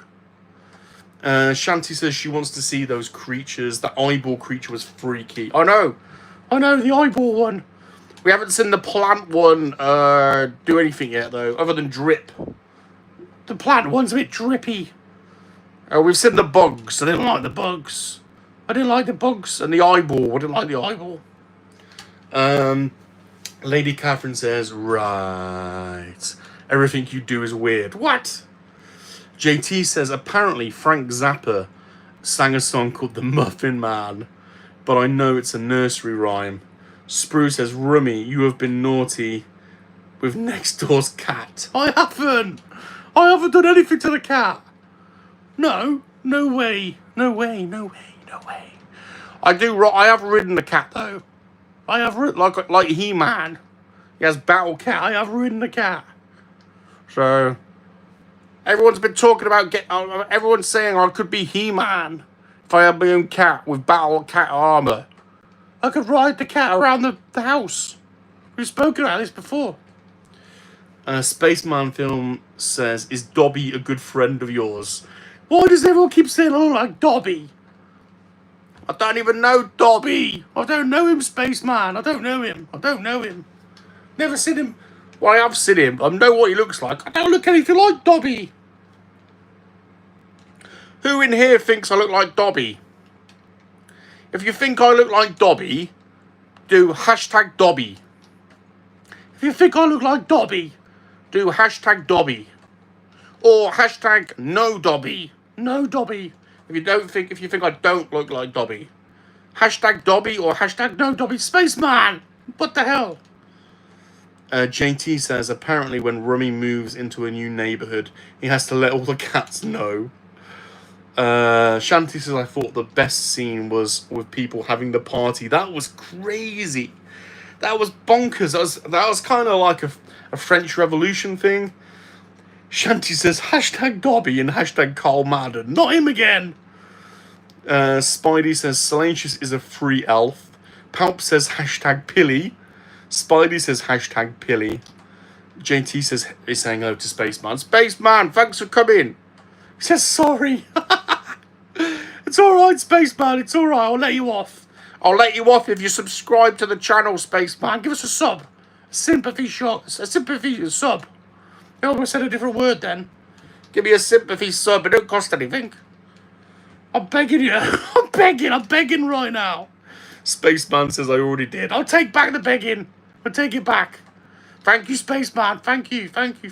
Shanti says she wants to see those creatures. The eyeball creature was freaky. I know, the eyeball one. We haven't seen the plant one do anything yet, though, other than drip. The plant one's a bit drippy. We've seen the bugs. I didn't like the bugs. I didn't like the bugs. And the eyeball. I didn't like the eyeball. Lady Catherine says, right. Everything you do is weird. What? JT says, apparently Frank Zappa sang a song called The Muffin Man, but I know it's a nursery rhyme. Sprue says, Rummy, you have been naughty with next door's cat. I haven't done anything to the cat. No way. I have ridden the cat, though. I have ridden, like He-Man. He has Battle Cat. I have ridden the cat. So, everyone's been talking about, everyone's saying I could be He-Man if I had my own cat with Battle Cat armor. I could ride the cat around the house. We've spoken about this before. Spaceman Film says, is Dobby a good friend of yours? Why does everyone keep saying I look like Dobby? I don't even know Dobby. I don't know him, Spaceman. I don't know him. Never seen him. Well, I have seen him. I know what he looks like. I don't look anything like Dobby. Who in here thinks I look like Dobby? If you think I look like Dobby, do hashtag Dobby. If you think I look like Dobby, do hashtag Dobby. Or hashtag no Dobby. No Dobby. If you think I don't look like Dobby. Hashtag Dobby or hashtag no Dobby. Spaceman! What the hell? JT says, apparently when Rummy moves into a new neighborhood, he has to let all the cats know. Shanti says, I thought the best scene was with people having the party. That was crazy. That was bonkers. That was kind of like a French Revolution thing. Shanti says, hashtag Dobby and hashtag Carl Madden. Not him again. Spidey says, Salacious is a free elf. Palp says, hashtag Pilly. Spidey says, hashtag Pilly. JT says, is saying hello to Spaceman. Spaceman, thanks for coming. He says, sorry. It's alright, Spaceman. It's alright. I'll let you off. I'll let you off if you subscribe to the channel, Spaceman. Give us a sub. A sympathy sub. I almost said a different word then. Give me a sympathy sub. It don't cost anything. I'm begging you. I'm begging right now. Spaceman says I already did. I'll take back the begging. I'll take it back. Thank you, Spaceman. Thank you. Thank you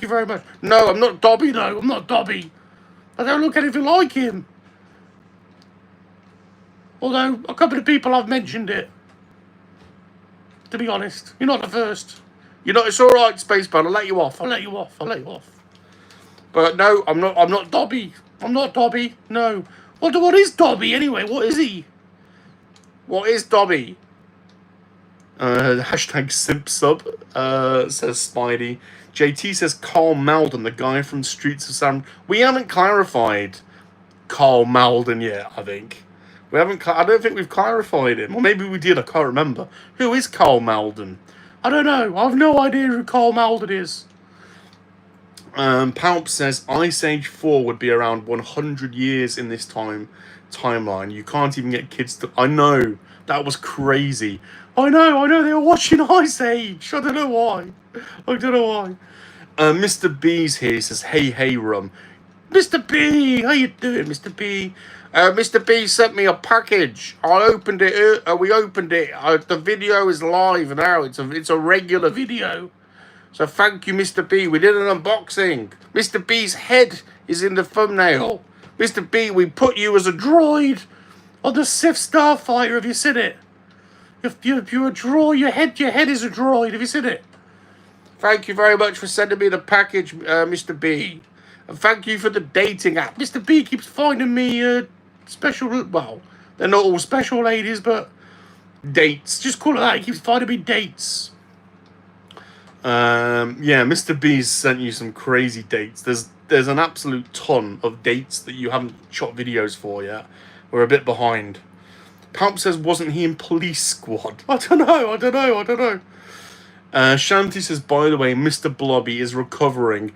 very much. No, I'm not Dobby, though. I'm not Dobby. I don't look anything like him. Although, a couple of people have mentioned it. To be honest. You're not the first. You're not. It's alright, Spaceman. I'll let you off. But no, I'm not Dobby. I'm not Dobby. No. What is Dobby, anyway? What is he? What is Dobby? Hashtag simp sub, says Spidey. JT says Carl Malden, the guy from Streets of San... We haven't clarified Carl Malden yet, I think. I don't think we've clarified him. Or maybe we did, I can't remember. Who is Carl Malden? I don't know. I have no idea who Carl Malden is. Palp says Ice Age 4 would be around 100 years in this timeline. You can't even get kids to... I know. That was crazy. I know. They were watching Ice Age. I don't know why. Mr. B's here. He says, hey, Rum. Mr. B, how you doing, Mr. B? Mr. B sent me a package. I opened it. We opened it. The video is live now. It's a regular video. So thank you, Mr. B. We did an unboxing. Mr. B's head is in the thumbnail. Mr. B, we put you as a droid on the Sith Starfighter. Have you seen it? If you're a droid, your head is a droid. Have you seen it? Thank you very much for sending me the package, Mr. B. And thank you for the dating app. Mr. B keeps finding me special, well, they're not all special ladies, but dates. Just call it that. He keeps finding me dates. Yeah, Mr. B's sent you some crazy dates. There's an absolute ton of dates that you haven't shot videos for yet. We're a bit behind. Palp says, wasn't he in Police Squad? I don't know. Shanti says, by the way, Mr. Blobby is recovering.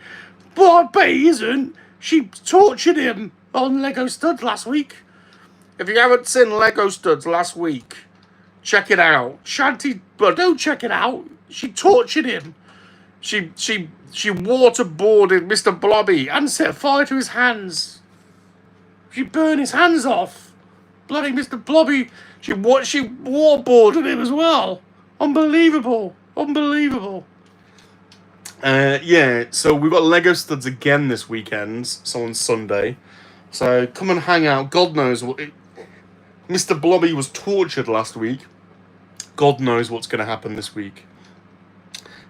But I bet he isn't. She tortured him on Lego Studs last week. If you haven't seen Lego Studs last week, check it out. Shanti, but don't check it out. She tortured him. She waterboarded Mr. Blobby and set fire to his hands. She burned his hands off. Bloody Mr. Blobby. She waterboarded him as well. Unbelievable. Yeah, so we've got Lego Studs again this weekend, so on Sunday. So come and hang out. God knows what... Mr. Blobby was tortured last week. God knows what's going to happen this week.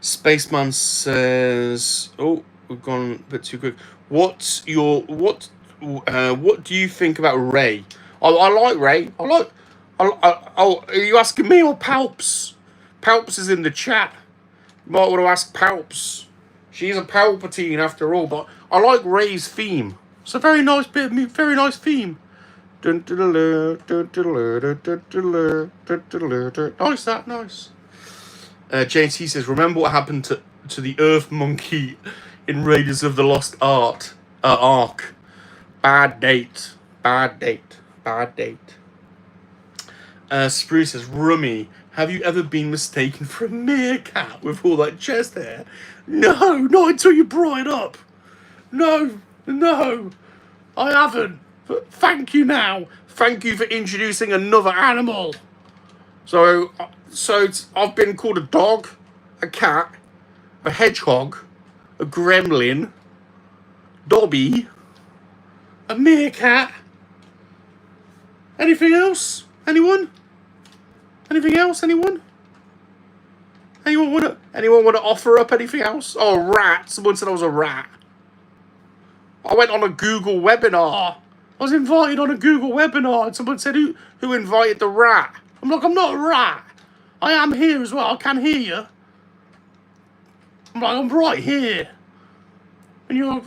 Spaceman says... Oh, we've gone a bit too quick. What do you think about Ray? I like Ray. Are you asking me or Palps? Palps is in the chat. You might want to ask Palps. She's a Palpatine after all, but I like Ray's theme. It's a very nice bit of music, very nice theme. Nice that, nice. JT says, remember what happened to the Earth Monkey in Raiders of the Lost Ark? Bad date. Spruce says, Rummy, have you ever been mistaken for a meerkat with all that chest hair? No, not until you brought it up. No, I haven't. But thank you now. Thank you for introducing another animal. So I've been called a dog, a cat, a hedgehog, a gremlin, Dobby, a meerkat. Anything else? Anyone? Anything else? Anyone want to offer up anything else? Oh, a rat. Someone said I was a rat. I went on a Google webinar. I was invited on a Google webinar and someone said, who invited the rat? I'm like, I'm not a rat. I am here as well. I can hear you. I'm like, I'm right here. And you're like,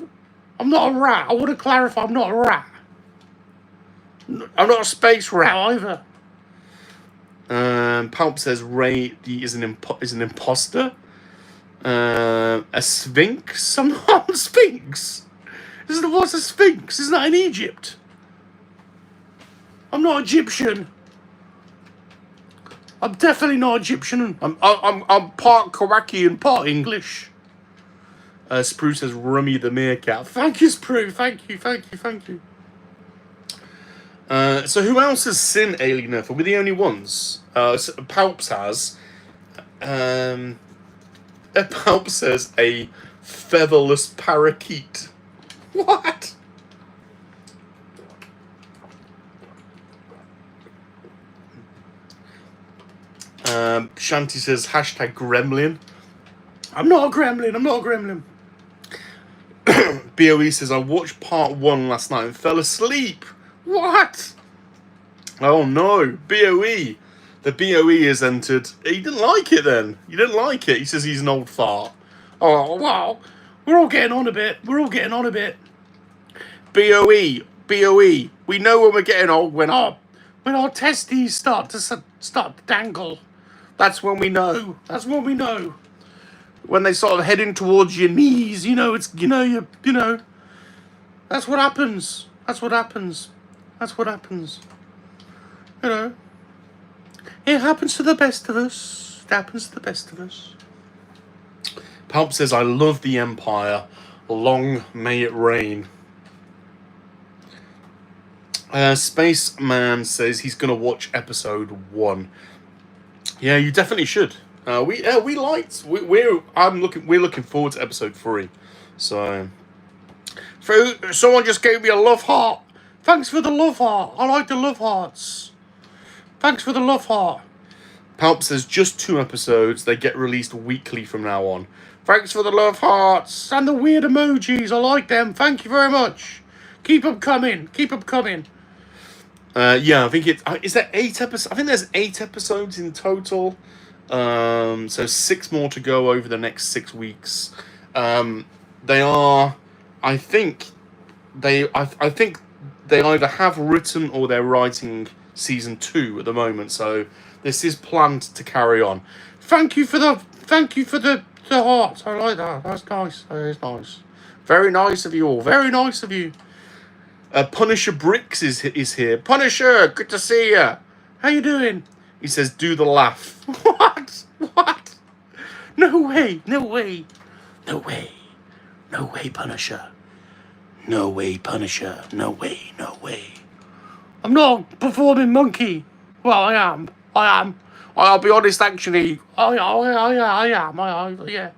I'm not a rat. I want to clarify, I'm not a rat. I'm not a space rat either. Palp says Ray is an imposter. A sphinx? I'm not a sphinx. What's a sphinx? Isn't that in Egypt? I'm not Egyptian. I'm definitely not Egyptian. I'm part KoWaKiaN, part English. Sprue says Rummy the meerkat. Thank you, Sprue. Thank you. So who else has seen Alien Earth? Are we the only ones? Palps has. Palp says a featherless parakeet. What? Shanti says hashtag gremlin. I'm not a gremlin. BOE says I watched part 1 last night and fell asleep. What? Oh no, BOE. The BOE has entered. He didn't like it then. You didn't like it. He says he's an old fart. Oh, wow. We're all getting on a bit. BOE. We know when we're getting old when our testes start to dangle. That's when we know. When they start heading towards your knees, you know, it's, you know. That's what happens. You know. It happens to the best of us. Palp says, I love the Empire. Long may it reign. Spaceman says he's going to watch episode 1. Yeah, you definitely should. We're looking forward to episode 3. So, someone just gave me a love heart. Thanks for the love heart. I like the love hearts. Thanks for the love heart. Palp says just 2 episodes. They get released weekly from now on. Thanks for the love hearts and the weird emojis. I like them. Thank you very much. Keep them coming. Keep them coming. Yeah, I think is there 8 episodes? I think there's 8 episodes in total. So 6 more to go over the next 6 weeks. They are, I think they either have written or they're writing season 2 at the moment. So this is planned to carry on. Thank you for the heart. I like that. That's nice. That is nice. Very nice of you all. Very nice of you. Punisher Bricks is here. Punisher, good to see you. How you doing? He says, do the laugh. What? What? No way. No way. No way. No way, Punisher. No way, Punisher. No way. No way. I'm not performing monkey. Well, I am. I'll be honest, actually. I am. Yeah.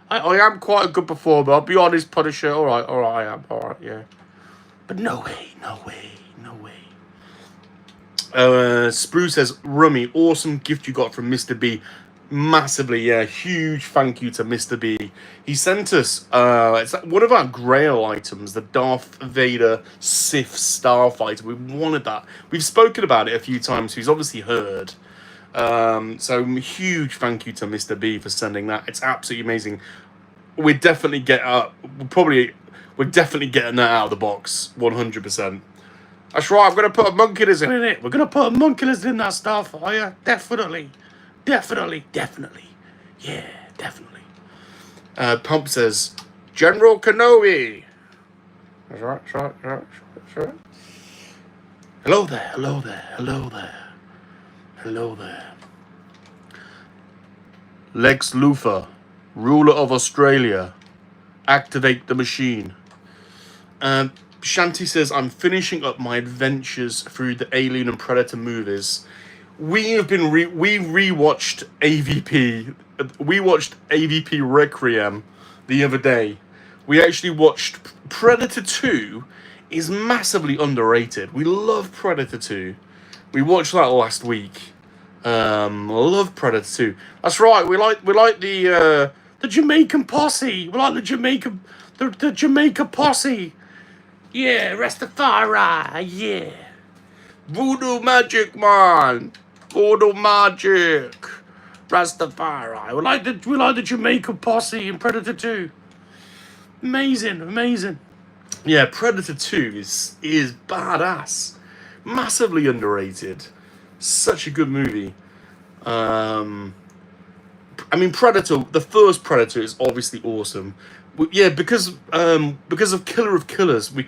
I am quite a good performer. I'll be honest, Punisher. All right, I am. All right, yeah. But no way. Sprue says, Rummy, awesome gift you got from Mr. B. Massively, yeah. Huge thank you to Mr. B. He sent us it's one of our Grail items, the Darth Vader Sith Starfighter. We wanted that. We've spoken about it a few times. He's obviously heard. So huge thank you to Mr. B for sending that. It's absolutely amazing. We're definitely getting that out of the box, 100%. That's right, I'm going to put a monkeylizard in it. We're going to put a monkeylizard in that Starfire. Definitely. Yeah, definitely. Pump says, General Kenobi. That's right. Hello there. Lex Luthor, ruler of Australia. Activate the machine. Shanti says, I'm finishing up my adventures through the Alien and Predator movies. We rewatched AVP. We watched AVP Requiem the other day. We actually watched Predator 2 is massively underrated. We love Predator 2. We watched that last week. Love Predator 2. That's right. We like the Jamaican posse. We like the Jamaica posse. Yeah, Rastafari. Yeah. Voodoo magic, man. Voodoo magic. Rastafari. We like the Jamaica posse in Predator 2. Amazing. Yeah, Predator 2 is badass. Massively underrated. Such a good movie. I mean, Predator, the first Predator is obviously awesome. Yeah, because of Killer of Killers, we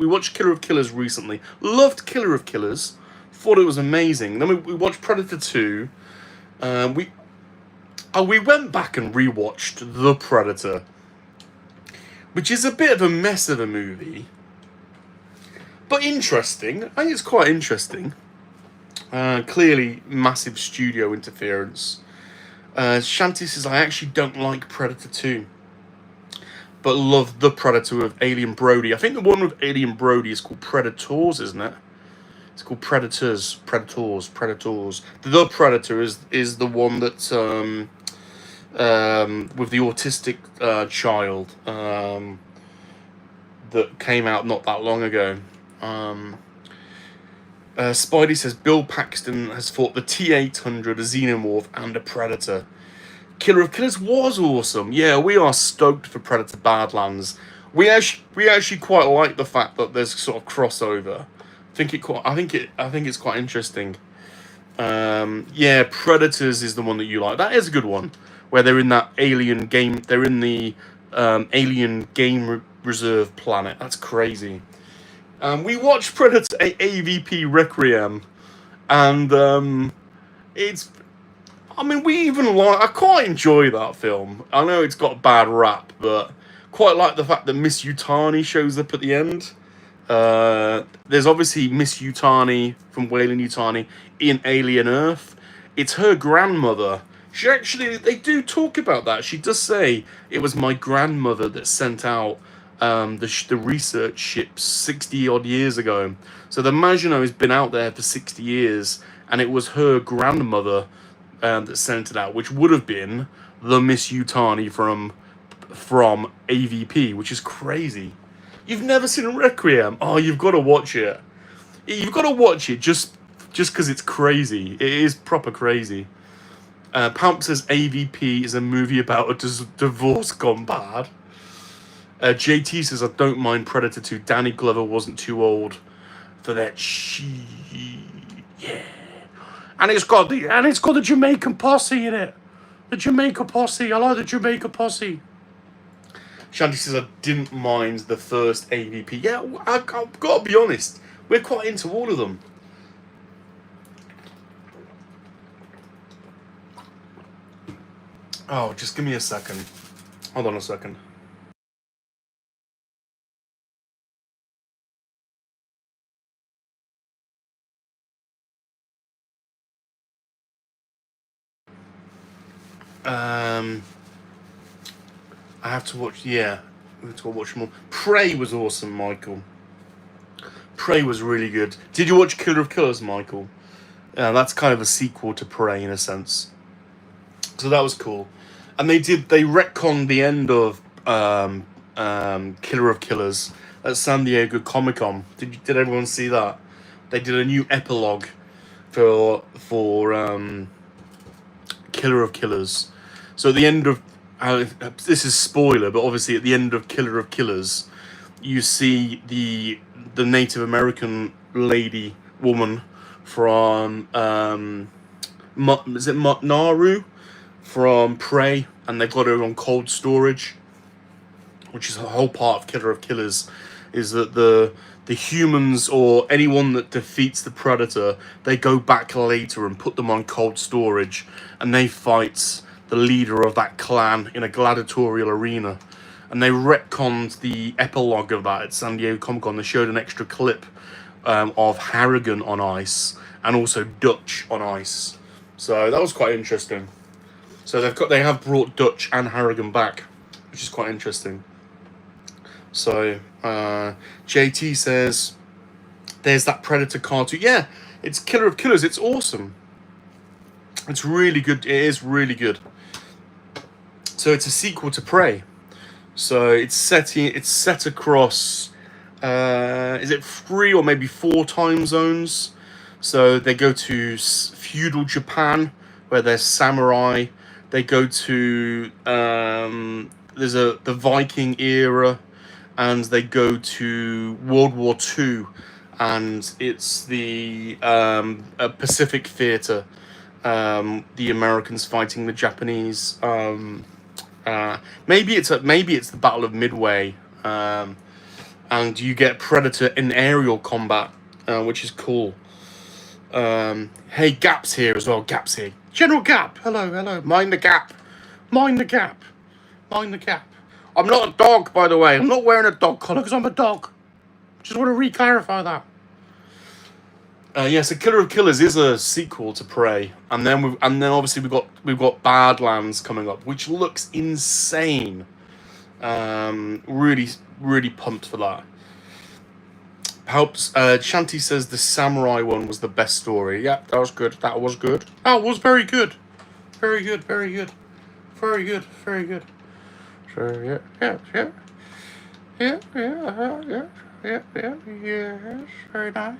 watched Killer of Killers recently. Loved Killer of Killers. Thought it was amazing. Then we watched Predator 2. We went back and rewatched The Predator, which is a bit of a mess of a movie, but interesting. I think it's quite interesting. Clearly, massive studio interference. Shanti says, I actually don't like Predator 2, but love The Predator with Alien Brody. I think the one with Alien Brody is called Predators, isn't it? It's called Predators. The Predator is the one that's with the autistic child that came out not that long ago. Spidey says Bill Paxton has fought the T-800, a Xenomorph, and a Predator. Killer of Killers was awesome. Yeah, we are stoked for Predator Badlands. We actually quite like the fact that there's sort of crossover. I think it's quite interesting. Yeah, Predators is the one that you like. That is a good one, where they're in that alien game. They're in the alien game reserve planet. That's crazy. We watched Predator AVP Requiem, and it's. I mean, I quite enjoy that film. I know it's got a bad rap, but quite like the fact that Miss Yutani shows up at the end. There's obviously Miss Yutani from Weyland Yutani in Alien Earth. It's her grandmother She actually, they do talk about that. She does say it was my grandmother that sent out the research ships 60 odd years ago. So the Maginot has been out there for 60 years, and it was her grandmother that sent it out, which would have been the Miss Yutani from AVP, which is crazy. You've never seen Requiem? Oh, you've got to watch it. You've got to watch it just because it's crazy. It is proper crazy. Pamp says AVP is a movie about a divorce gone bad. JT says I don't mind Predator 2. Danny Glover wasn't too old for that yeah. And it's got the Jamaican posse in it. The Jamaica posse. I like the Jamaica posse. Shanti says I didn't mind the first AVP. Yeah, I've got to be honest. We're quite into all of them. Oh, just give me a second. Hold on a second. I have to watch. Yeah, we have to watch more. Prey was awesome, Michael. Prey was really good. Did you watch Killer of Killers, Michael? That's kind of a sequel to Prey in a sense. So that was cool. And they retconned the end of Killer of Killers at San Diego Comic-Con. Did everyone see that? They did a new epilogue for Killer of Killers. So at the end of this is spoiler, but obviously at the end of Killer of Killers, you see the Native American woman from is it Naru from Prey, and they've got her on cold storage, which is a whole part of Killer of Killers, is that the humans or anyone that defeats the Predator, they go back later and put them on cold storage, and they fight the leader of that clan in a gladiatorial arena. And they retconned the epilogue of that at San Diego Comic-Con. They showed an extra clip of Harrigan on ice and also Dutch on ice. So that was quite interesting. So they have brought Dutch and Harrigan back, which is quite interesting. So JT says there's that Predator cartoon. Yeah, it's Killer of Killers. It's awesome. It's really good. It is really good. So it's a sequel to Prey. So it's set across is it 3 or maybe 4 time zones? So they go to feudal Japan where there's samurai. They go to there's the Viking era, and they go to World War II, and it's the Pacific theater. The Americans fighting the Japanese. Maybe it's the Battle of Midway, and you get Predator in aerial combat, which is cool. Hey, Gap's here as well. Gap's here. General Gap. Hello. Mind the gap. Mind the gap. Mind the gap. I'm not a dog, by the way. I'm not wearing a dog collar because I'm a dog. Just want to re-clarify that. So Killer of Killers is a sequel to Prey, and then obviously we've got Badlands coming up, which looks insane. Really pumped for that. Helps. Shanti says the samurai one was the best story. Yeah, that was good. That was very good. Very good. So yeah. Yes. Very nice.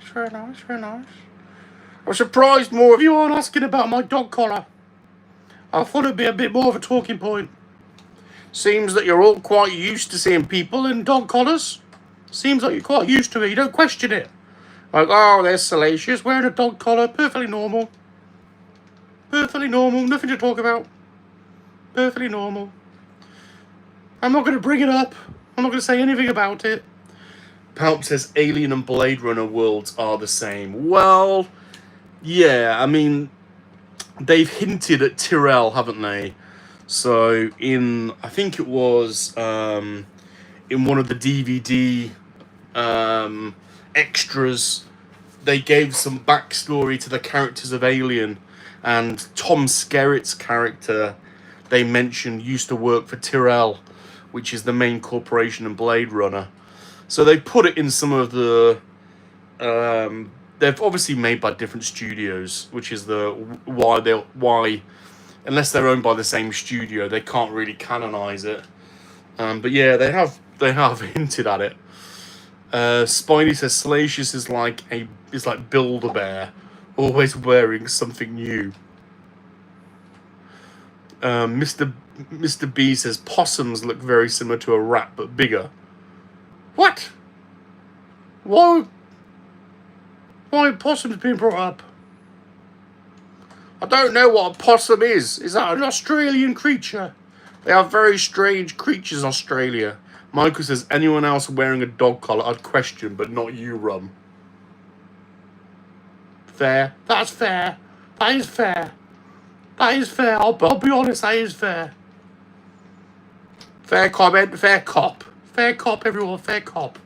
I'm surprised more of you aren't asking about my dog collar. I thought it'd be a bit more of a talking point. Seems that you're all quite used to seeing people in dog collars. Seems like you're quite used to it. You don't question it. Like, oh, there's Salacious wearing a dog collar. Perfectly normal. Nothing to talk about. Perfectly normal. I'm not going to bring it up. I'm not going to say anything about it. Palp says Alien and Blade Runner worlds are the same. Well, yeah, I mean, they've hinted at Tyrell, haven't they? So I think it was in one of the DVD extras, they gave some backstory to the characters of Alien, And Tom Skerritt's character, they mentioned, used to work for Tyrell, which is the main corporation in Blade Runner. So they put it in some of the... they've obviously made by different studios, which is the why unless they're owned by the same studio, they can't really canonize it. But yeah, they have hinted at it. Spidey says Salacious is like Build-A-Bear, always wearing something new. Mr. B says possums look very similar to a rat but bigger. What? Why possums being brought up? I don't know what a possum is. Is that an Australian creature? They are very strange creatures in Australia. Michael says, anyone else wearing a dog collar, I'd question, but not you, Rum. Fair. That's fair. That is fair. That is fair. I'll be honest, that is fair. Fair comment, fair cop. Fair cop, everyone, fair cop.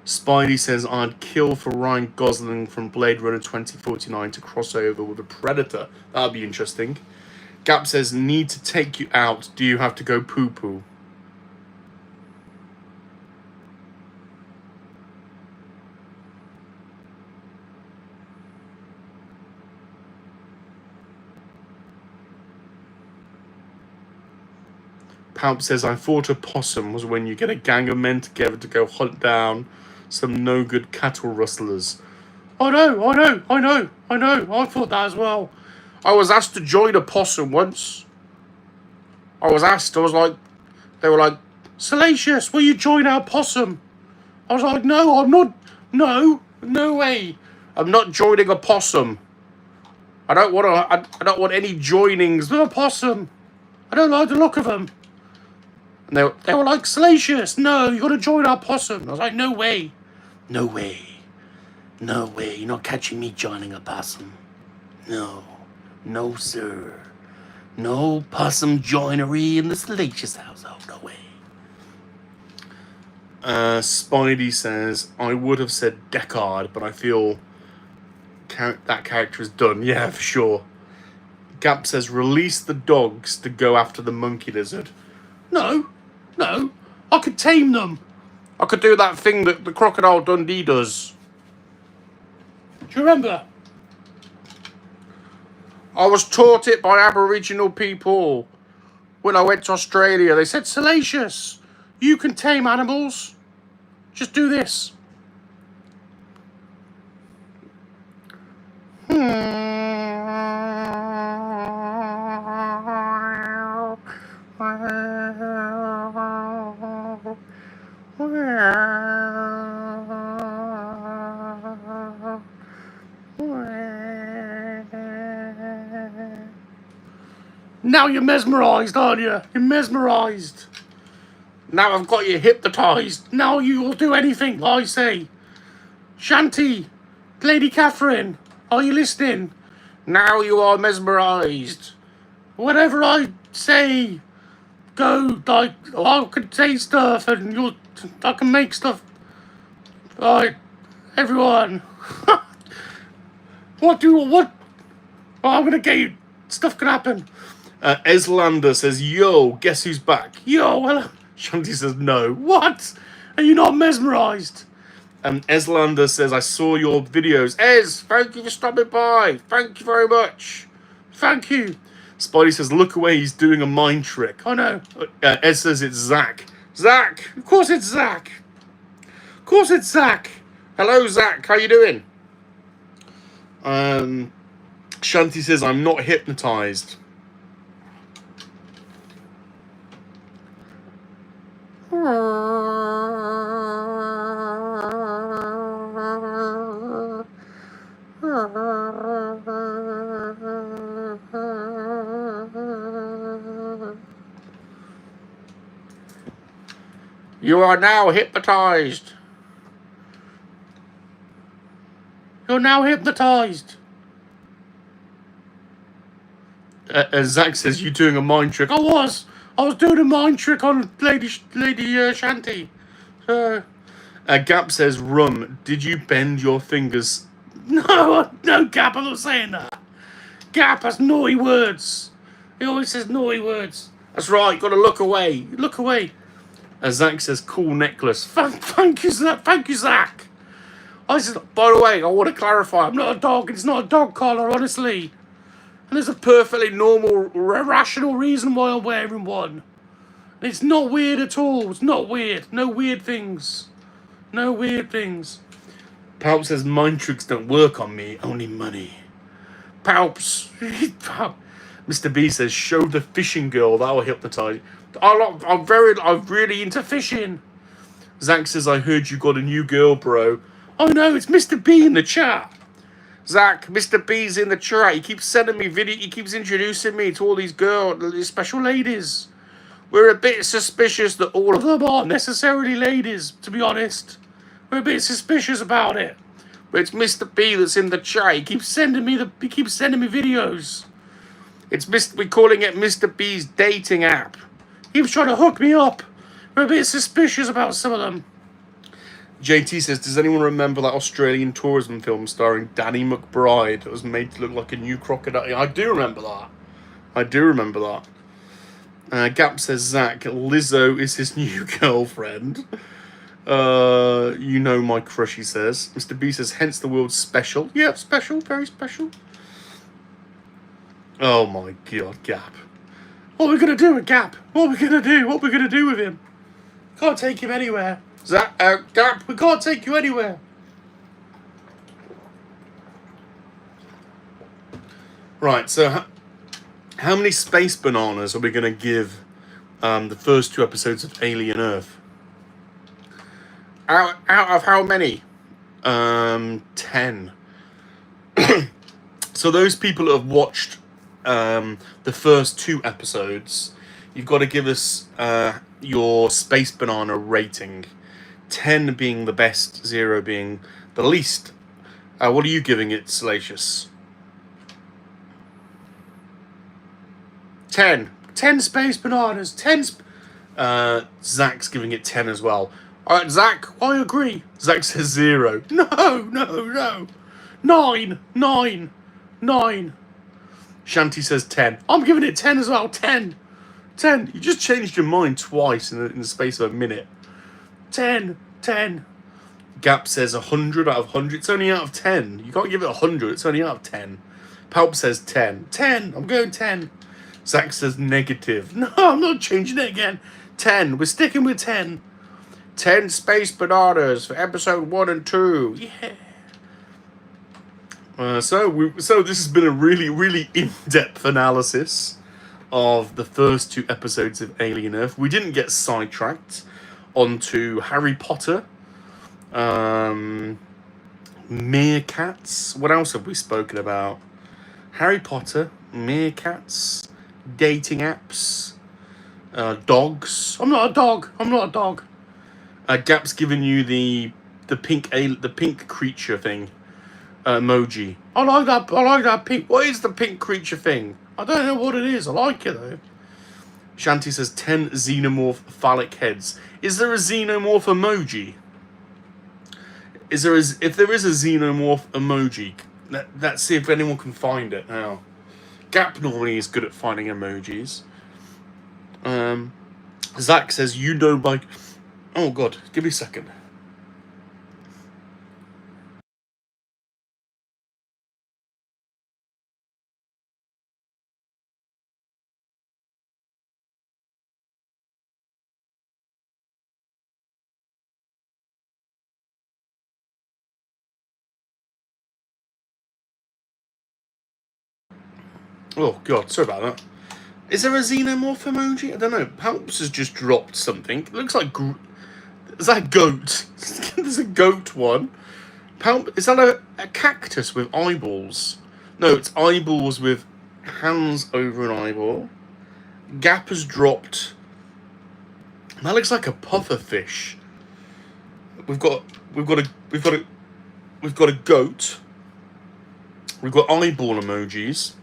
Spidey says, I'd kill for Ryan Gosling from Blade Runner 2049 to cross over with a Predator. That'd be interesting. Gap says, need to take you out. Do you have to go poo-poo? Palp says, I thought a possum was when you get a gang of men together to go hunt down some no-good cattle rustlers. I know. I thought that as well. I was asked to join a possum once. I was like, they were like, Salacious, will you join our possum? I was like, no, I'm not. No way. I'm not joining a possum. I don't want any joinings with a possum. I don't like the look of them. And they were like, Salacious, no, you got to join our possum. I was like, no way. No way. No way. You're not catching me joining a possum. No. No, sir. No possum joinery in the Salacious household. No way. Spidey says, I would have said Deckard, but I feel that character is done. Yeah, for sure. Gap says, release the dogs to go after the monkey lizard. No. I could tame them. I could do that thing that the Crocodile Dundee does. Do you remember? I was taught it by Aboriginal people when I went to Australia. They said, Salacious, you can tame animals. Just do this. Now you're mesmerised, aren't you? You're mesmerised. Now I've got you hypnotised. Now you will do anything I say. Shanti, Lady Catherine, are you listening? Now you are mesmerised. Whatever I say, go, like, I can say stuff and I can make stuff. Alright, everyone. What? Oh, I'm gonna get you. Stuff can happen. Eslander says, yo, guess who's back? Yo, well, Shanti says, no. What? Are you not mesmerised? Eslander says, I saw your videos. Ez, thank you for stopping by. Thank you very much. Thank you. Spidey says, look away, he's doing a mind trick. I know. Ez says it's Zach. Zach! Of course it's Zach. Of course it's Zach. Hello, Zach. How you doing? Shanti says, I'm not hypnotised. You are now hypnotised. You're now hypnotised. Zach says, you doing a mind trick. I was doing a mind trick on Lady Shanti. Gap says, Rum, did you bend your fingers No, no, Gap, I'm not saying that. Gap has naughty words. He always says naughty words. That's right, gotta look away. Look away. As Zach says, cool necklace. Thank you, Zach. Thank you, Zach. I said, by the way, I want to clarify, I'm not a dog. It's not a dog collar, honestly. And there's a perfectly normal, rational reason why I'm wearing one. And it's not weird at all. It's not weird. No weird things. No weird things. Palp says, mind tricks don't work on me, only money. Palps. Mr. B says, show the fishing girl, that'll hypnotise. I'm really into fishing. Zach says, I heard you got a new girl, bro. Oh no, it's Mr. B in the chat. Zach, Mr. B's in the chat. He keeps sending me video. He keeps introducing me to all these these special ladies. We're a bit suspicious that all of them aren't necessarily ladies, to be honest. We're a bit suspicious about it. But it's Mr. B that's in the chat. He keeps sending me videos. We're calling it Mr. B's dating app. He was trying to hook me up. We're a bit suspicious about some of them. JT says, does anyone remember that Australian tourism film starring Danny McBride that was made to look like a new crocodile? I do remember that. I do remember that. Gap says, Zach, Lizzo is his new girlfriend. You know my crush, he says. Mr. B says, hence the word special. Yeah, special, very special. Oh my god, Gap. What are we going to do with Gap? What are we going to do? What are we going to do with him? Can't take him anywhere. Zach, Gap, we can't take you anywhere. Right, so how many space bananas are we going to give the first 2 episodes of Alien Earth? Out of how many? 10. So those people that have watched the first 2 episodes, you've got to give us your space banana rating. 10 being the best, 0 being the least. What are you giving it, Salacious? 10. 10 space bananas. 10. Zach's giving it 10 as well. All right, Zach, I agree. Zach says 0. No. 9. Shanti says 10. I'm giving it 10 as well. 10. You just changed your mind twice in the space of a minute. 10. Gap says 100 out of 100. It's only out of 10. You can't give it 100. It's only out of 10. Palp says 10. 10. I'm going 10. Zach says negative. No, I'm not changing it again. 10. We're sticking with 10. 10 space bananas for episode 1 and 2. Yeah. So this has been a really, really in-depth analysis of the first 2 episodes of Alien Earth. We didn't get sidetracked onto Harry Potter, meerkats. What else have we spoken about? Harry Potter, meerkats, dating apps, dogs. I'm not a dog. Gap's giving you the pink creature thing emoji. I like that pink. What is the pink creature thing? I don't know what it is. I like it though. Shanti says 10 xenomorph phallic heads. Is there a xenomorph emoji? If there is a xenomorph emoji, let's see if anyone can find it now. Gap normally is good at finding emojis. Zach says, you know by... Oh god, give me a second. Oh god, sorry about that. Is there a xenomorph emoji? I don't know. Palps has just dropped something. It looks like... Is that a goat? There's a goat one. Is that a cactus with eyeballs? No, it's eyeballs with hands over an eyeball. Gap has dropped... That looks like a puffer fish. We've got a goat. We've got eyeball emojis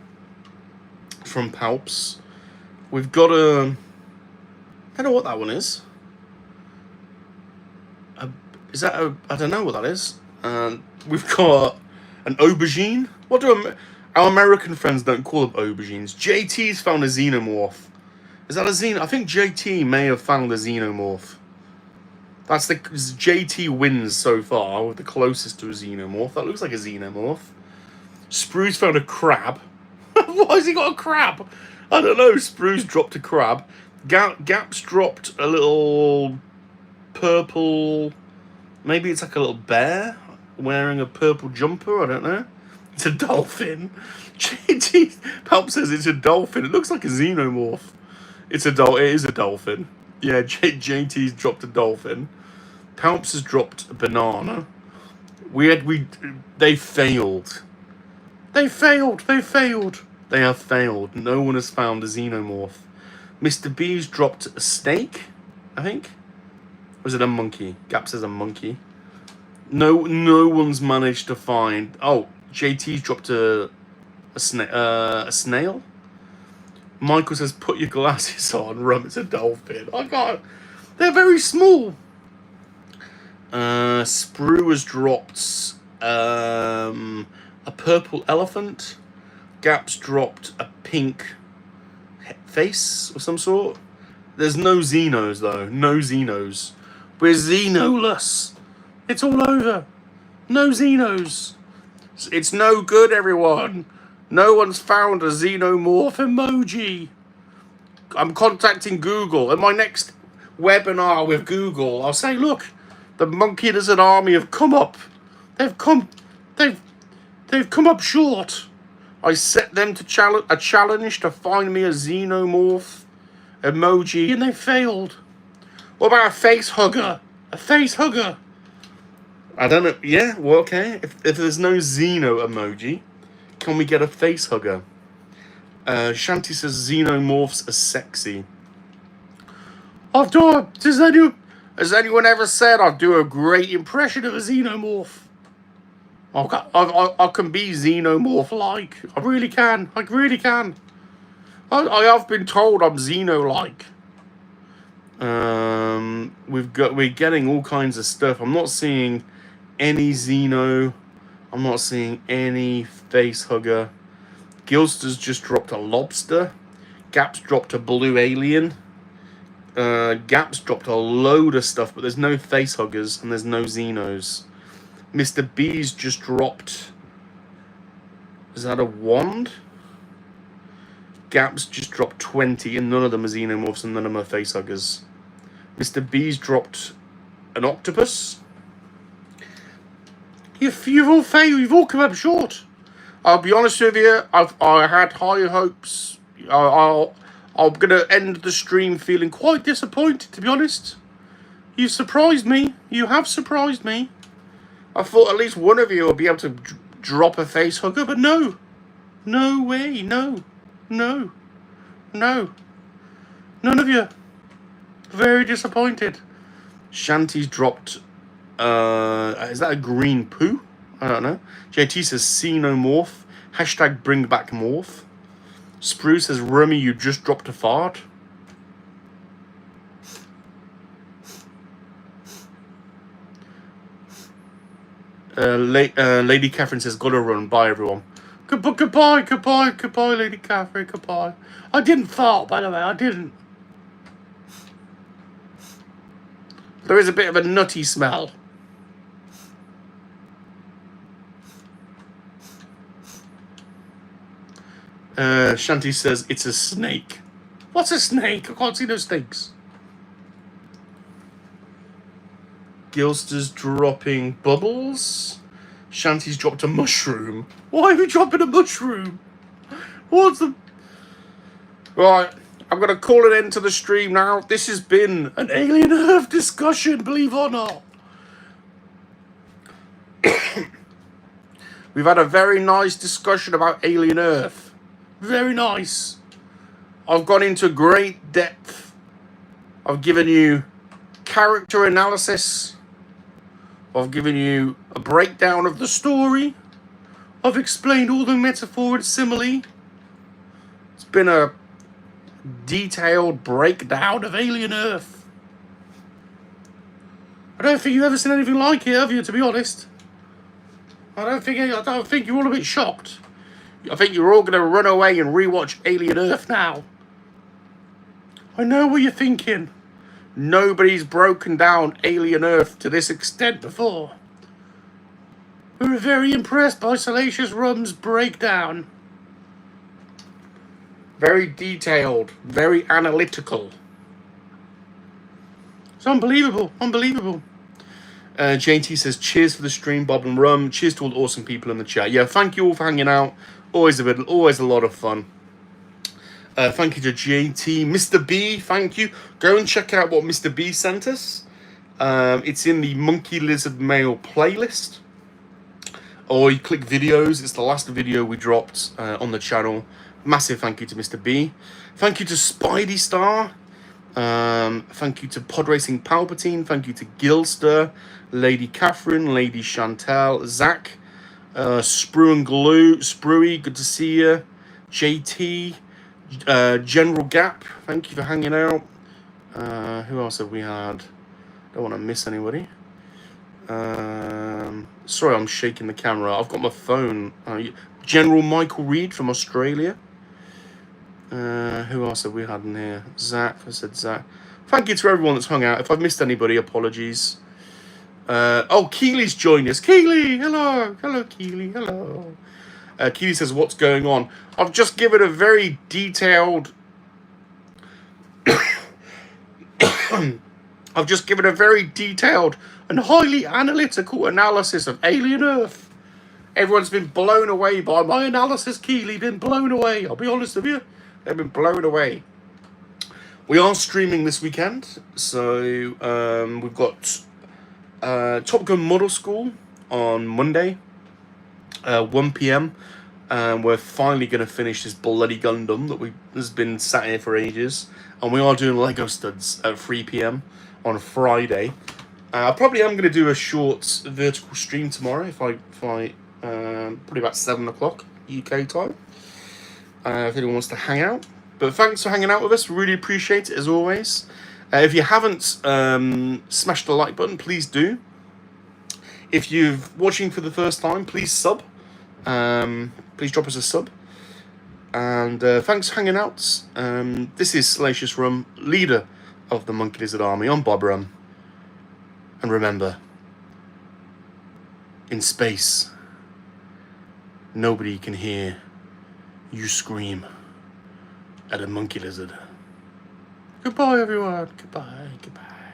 from Palps. We've got a... I don't know what that one is. Is that a... I don't know what that is. We've got An aubergine? What do our American friends don't call them aubergines? JT's found a xenomorph. Is that a xenomorph? I think JT may have found a xenomorph. That's the JT wins so far with the closest to a xenomorph. That looks like a xenomorph. Sprue's found a crab. Why has he got a crab? I don't know. Sprue's dropped a crab. Gap's dropped a little purple. Maybe it's like a little bear wearing a purple jumper. I don't know. It's a dolphin. JT Palp says it's a dolphin. It looks like a xenomorph. It is a dolphin. Yeah, JT's dropped a dolphin. Palps has dropped a banana. They failed. They failed. They failed. They have failed. No one has found a xenomorph. Mr. B's dropped a snake, I think. Or is it a monkey? Gap says a monkey. No one's managed to find. Oh, JT's dropped a snail. Michael says, put your glasses on. Rum, it's a dolphin. I can't. They're very small. Sprue has dropped a purple elephant. Gap's dropped a pink face of some sort. There's no Xenos, though. No Xenos. We're Xenoless. It's all over. No Xenos. It's no good, everyone. No one's found a xenomorph emoji. I'm contacting Google. In my next webinar with Google, I'll say, look, the monkeylizard army have come up. They've come up short. I set them to a challenge to find me a xenomorph emoji, and they failed. What about a face hugger? A face hugger. I don't know. Yeah, well, okay. If there's no Xeno emoji, can we get a face hugger? Shanti says xenomorphs are sexy. Has anyone ever said I'll do a great impression of a xenomorph? I can be xenomorph-like. I really can. I really can. I have been told I'm Xeno-like. We're getting all kinds of stuff. I'm not seeing any Xeno. I'm not seeing any face hugger. Gilster's just dropped a lobster. Gap's dropped a blue alien. Gap's dropped a load of stuff, but there's no face huggers and there's no Xenos. Mr. B's just dropped. Is that a wand? Gap's just dropped 20, and none of them are xenomorphs, and none of them are face huggers. Mr. B's dropped an octopus. You've all failed. You've all come up short. I'll be honest with you. I had higher hopes. I'm gonna end the stream feeling quite disappointed. To be honest, you surprised me. You have surprised me. I thought at least one of you would be able to drop a face hugger, but no. No way, no. No. No. None of you. Very disappointed. Shanty's dropped, is that a green poo? I don't know. JT says, see no morph. Hashtag bring back morph. Spruce says, Rummy, you just dropped a fart. Lady Catherine says, gotta run. Bye, everyone. Goodbye, Lady Catherine. Goodbye. I didn't fart, by the way. I didn't. There is a bit of a nutty smell. Shanti says, it's a snake. What's a snake? I can't see no snakes. Gilster's dropping bubbles. Shanty's dropped a mushroom. Why are we dropping a mushroom? What's the... Right, I'm going to call it end to the stream now. This has been an Alien Earth discussion, believe it or not. We've had a very nice discussion about Alien Earth. Very nice. I've gone into great depth. I've given you character analysis. I've given you a breakdown of the story. I've explained all the metaphor and simile. It's been a detailed breakdown of Alien Earth. I don't think you've ever seen anything like it, have you, to be honest? I don't think you're all a bit shocked. I think you're all going to run away and rewatch Alien Earth now. I know what you're thinking. Nobody's broken down Alien Earth to this extent before. We were very impressed by Salacious Rum's breakdown. Very detailed, very analytical. It's unbelievable, unbelievable. JT says, cheers for the stream, Bob and Rum. Cheers to all the awesome people in the chat. Yeah, thank you all for hanging out. Always a lot of fun. Thank you to JT. Mr. B, thank you. Go and check out what Mr. B sent us. It's in the Monkey Lizard Mail playlist. Or you click videos. It's the last video we dropped on the channel. Massive thank you to Mr. B. Thank you to Spidey Star. Thank you to Pod Racing Palpatine. Thank you to Gilster, Lady Catherine, Lady Chantel, Zach, Sprue and Glue, Spruey, good to see you. JT, General Gap, thank you for hanging out. Who else have we had? Don't want to miss anybody. Sorry, I'm shaking the camera. I've got my phone. General Michael Reed from Australia. Who else have we had in here? Zach, I said Zach. Thank you to everyone that's hung out. If I've missed anybody, apologies. Oh, Keely's joined us. Keely, hello. Hello, Keely, hello. Keely says, what's going on? I've just given a very detailed... I've just given a very detailed and highly analytical analysis of Alien Earth. Everyone's been blown away by my analysis, Keely. Been blown away. I'll be honest with you. They've been blown away. We are streaming this weekend. So we've got Top Gun Model School on Monday, 1 p.m. We're finally going to finish this bloody Gundam that has been sat here for ages. And we are doing Lego studs at 3 p.m. on Friday. I probably am going to do a short vertical stream tomorrow if I probably about 7 o'clock UK time. If anyone wants to hang out. But thanks for hanging out with us. Really appreciate it as always. If you haven't smashed the like button, please do. If you're watching for the first time, please sub. Please drop us a sub. And thanks for hanging out. This is Salacious Rum, leader of the Monkey Lizard Army. I'm Bob Rum. And remember, in space, nobody can hear you scream at a monkey lizard. Goodbye, everyone. Goodbye, goodbye.